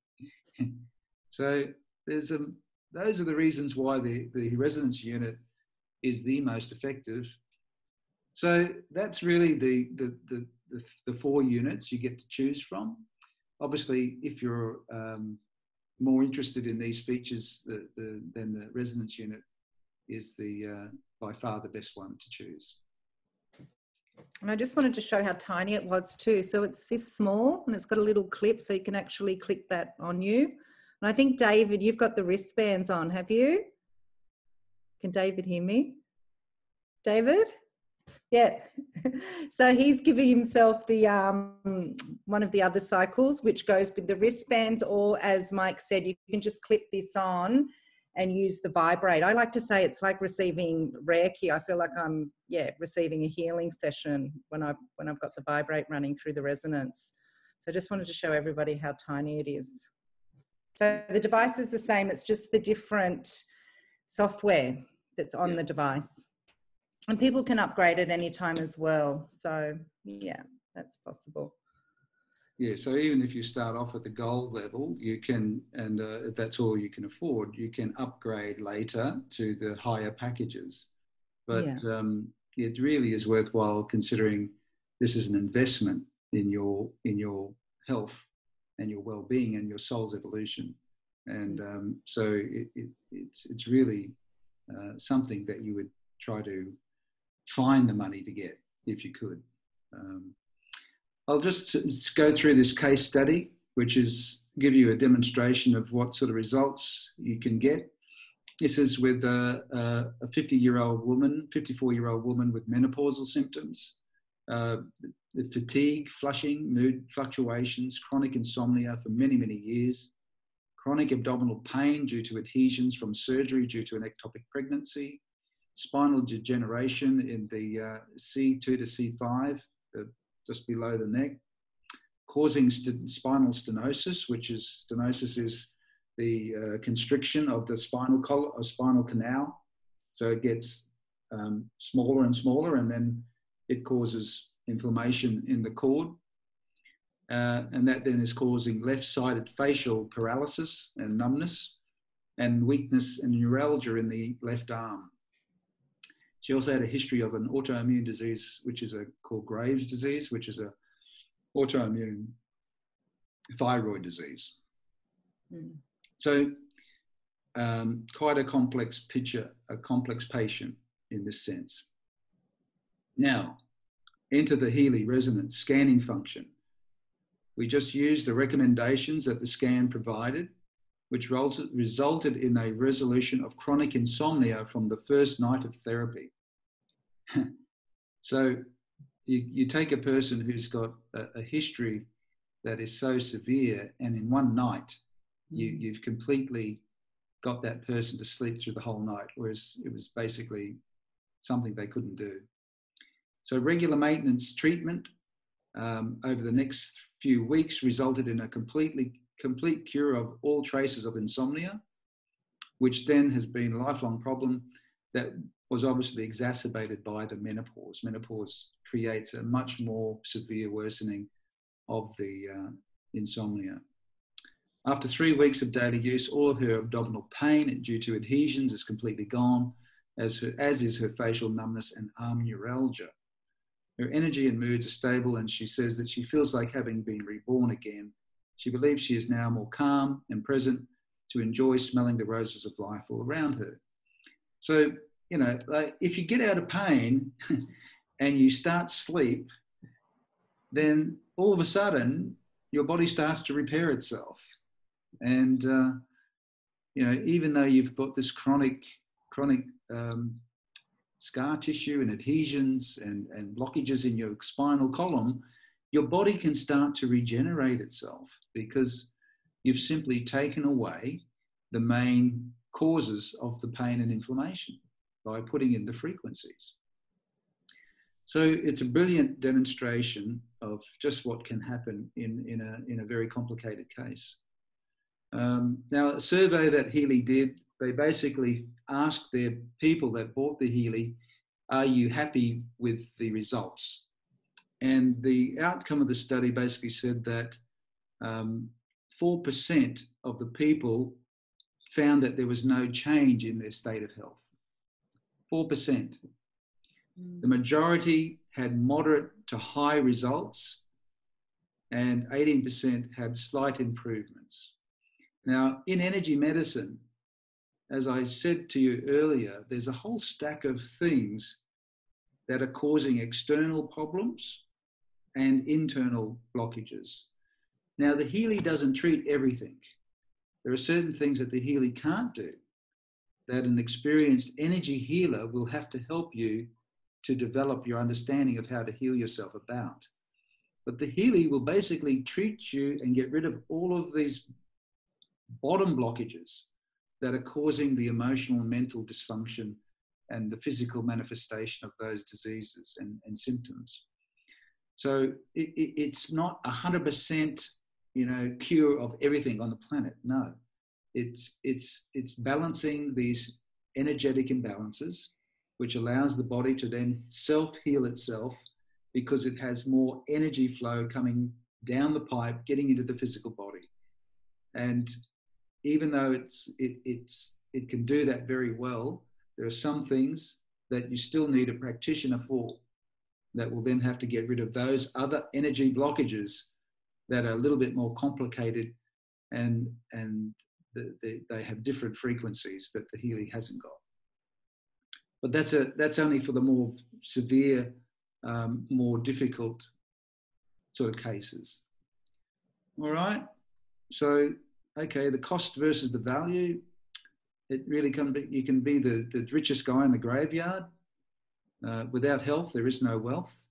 So those are the reasons why the resonance unit is the most effective. So that's really the 4 units you get to choose from. Obviously, if you're more interested in these features, then the resonance unit is by far the best one to choose. And I just wanted to show how tiny it was too. So it's this small and it's got a little clip so you can actually click that on you. And I think, David, you've got the wristbands on, have you? Can David hear me? David? Yeah. So he's giving himself the one of the other cycles, which goes with the wristbands, or as Mike said, you can just clip this on and use the vibrate. I like to say it's like receiving Reiki. I feel like I'm receiving a healing session when I've got the vibrate running through the resonance. So I just wanted to show everybody how tiny it is. So the device is the same, it's just the different software that's on the device. And people can upgrade at any time as well. So yeah, that's possible. Yeah, so even if you start off at the gold level, you can, and if that's all you can afford, you can upgrade later to the higher packages. But it really is worthwhile considering this is an investment in your health and your well-being and your soul's evolution. And so it's really something that you would try to find the money to get if you could. I'll just go through this case study, which is give you a demonstration of what sort of results you can get. This is with a 54-year-old woman with menopausal symptoms, fatigue, flushing, mood fluctuations, chronic insomnia for many, many years, chronic abdominal pain due to adhesions from surgery due to an ectopic pregnancy, spinal degeneration in the C2 to C5, just below the neck, causing spinal stenosis, stenosis is the constriction of the spinal canal. So it gets smaller and smaller, and then it causes inflammation in the cord. And that then is causing left-sided facial paralysis and numbness and weakness and neuralgia in the left arm. She also had a history of an autoimmune disease, which is called Graves' disease, which is an autoimmune thyroid disease. So quite a complex picture, a complex patient in this sense. Now, enter the Healy resonance scanning function. We just used the recommendations that the scan provided, which resulted in a resolution of chronic insomnia from the first night of therapy. So you take a person who's got a history that is so severe, and in one night, you've completely got that person to sleep through the whole night, whereas it was basically something they couldn't do. So regular maintenance treatment over the next few weeks resulted in a complete cure of all traces of insomnia, which then has been a lifelong problem that was obviously exacerbated by the menopause. Menopause creates a much more severe worsening of the insomnia. After 3 weeks of daily use, all of her abdominal pain due to adhesions is completely gone, as is her facial numbness and arm neuralgia. Her energy and moods are stable, and she says that she feels like having been reborn again. She believes she is now more calm and present to enjoy smelling the roses of life all around her. So, you know, like if you get out of pain and you start sleep, then all of a sudden your body starts to repair itself. And, you know, even though you've got this chronic scar tissue and adhesions and blockages in your spinal column, your body can start to regenerate itself because you've simply taken away the main causes of the pain and inflammation by putting in the frequencies. So it's a brilliant demonstration of just what can happen in a very complicated case. Now, a survey that Healy did, they basically asked their people that bought the Healy, are you happy with the results? And the outcome of the study basically said that 4% of the people found that there was no change in their state of health. 4%. The majority had moderate to high results, and 18% had slight improvements. Now, in energy medicine, as I said to you earlier, there's a whole stack of things that are causing external problems and internal blockages. Now, the Healy doesn't treat everything. There are certain things that the Healy can't do that an experienced energy healer will have to help you to develop your understanding of how to heal yourself about. But the Healy will basically treat you and get rid of all of these bottom blockages that are causing the emotional and mental dysfunction and the physical manifestation of those diseases and symptoms. So it's not 100%, you know, cure of everything on the planet. No, it's balancing these energetic imbalances, which allows the body to then self-heal itself because it has more energy flow coming down the pipe, getting into the physical body. And even though it can do that very well, there are some things that you still need a practitioner for that will then have to get rid of those other energy blockages that are a little bit more complicated and they have different frequencies that the Healy hasn't got. But that's only for the more severe, more difficult sort of cases. All right. So, okay, the cost versus the value. It really can be, you can be the richest guy in the graveyard. Without health, there is no wealth.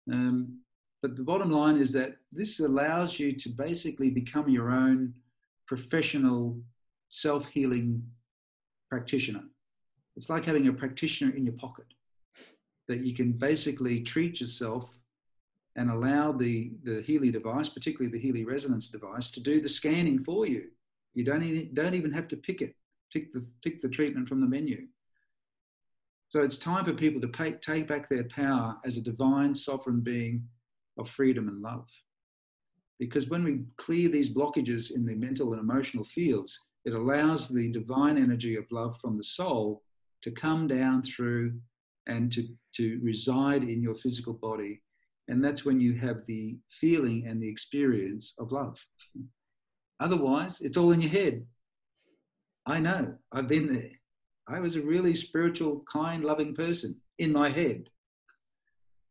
But the bottom line is that this allows you to basically become your own professional self-healing practitioner. It's like having a practitioner in your pocket that you can basically treat yourself and allow the Healy device, particularly the Healy resonance device, to do the scanning for you. You don't even have to pick the treatment from the menu. So it's time for people to take back their power as a divine sovereign being of freedom and love. Because when we clear these blockages in the mental and emotional fields, it allows the divine energy of love from the soul to come down through and to reside in your physical body. And that's when you have the feeling and the experience of love. Otherwise, it's all in your head. I know, I've been there. I was a really spiritual, kind, loving person in my head.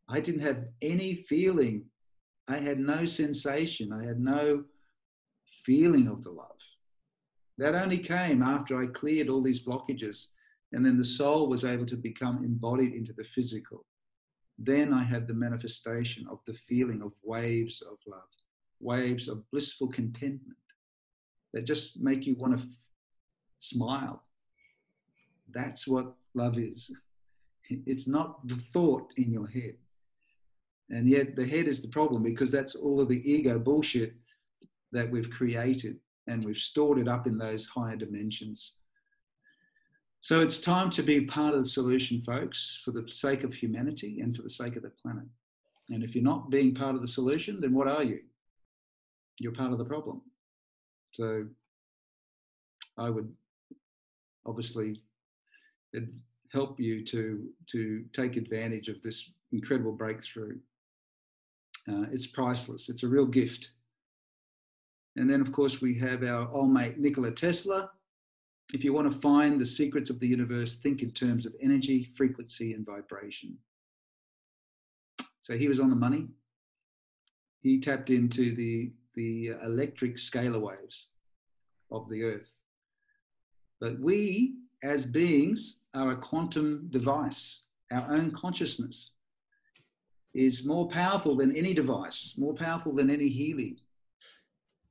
I didn't have any feeling. I had no sensation. I had no feeling of the love. That only came after I cleared all these blockages, and then the soul was able to become embodied into the physical. Then I had the manifestation of the feeling of waves of love, waves of blissful contentment that just make you want to smile. That's what love is. It's not the thought in your head. And yet the head is the problem, because that's all of the ego bullshit that we've created, and we've stored it up in those higher dimensions. So it's time to be part of the solution, folks, for the sake of humanity and for the sake of the planet. And if you're not being part of the solution, then what are you? You're part of the problem. So I would obviously help you to take advantage of this incredible breakthrough. It's priceless. It's a real gift. And then, of course, we have our old mate, Nikola Tesla. If you want to find the secrets of the universe, think in terms of energy, frequency, and vibration. So he was on the money. He tapped into the electric scalar waves of the earth. But we, as beings, are a quantum device. Our own consciousness is more powerful than any device, more powerful than any Healy.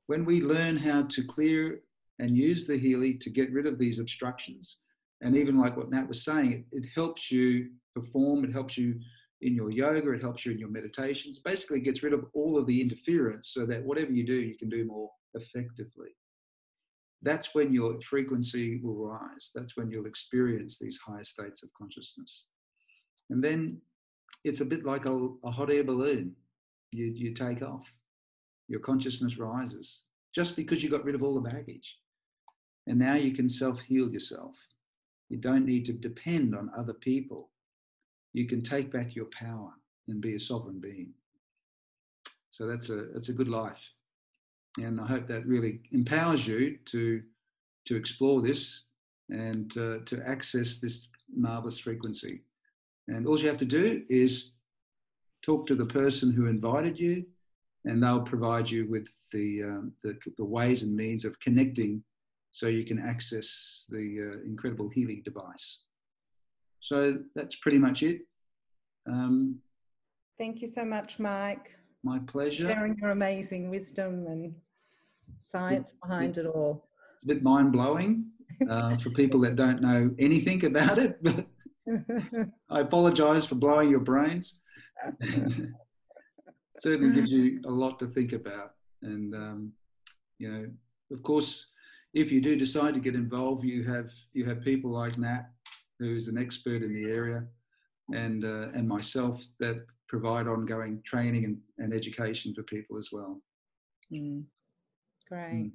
When we learn how to clear and use the Healy to get rid of these obstructions, and even like what Nat was saying, it helps you perform, it helps you in your yoga, it helps you in your meditations. Basically, it gets rid of all of the interference so that whatever you do, you can do more effectively. That's when your frequency will rise. That's when you'll experience these higher states of consciousness. And then it's a bit like a hot air balloon. You take off. Your consciousness rises just because you got rid of all the baggage. And now you can self-heal yourself. You don't need to depend on other people. You can take back your power and be a sovereign being. So that's a good life. And I hope that really empowers you to explore this and to access this marvelous frequency. And all you have to do is talk to the person who invited you, and they'll provide you with the ways and means of connecting so you can access the incredible healing device. So that's pretty much it. Thank you so much, Mike. My pleasure. Sharing your amazing wisdom and science behind it all. It's a bit mind-blowing for people that don't know anything about it, but I apologise for blowing your brains. It certainly gives you a lot to think about. And, you know, of course, if you do decide to get involved, you have people like Nat, who's an expert in the area, and myself that provide ongoing training and education for people as well. Great.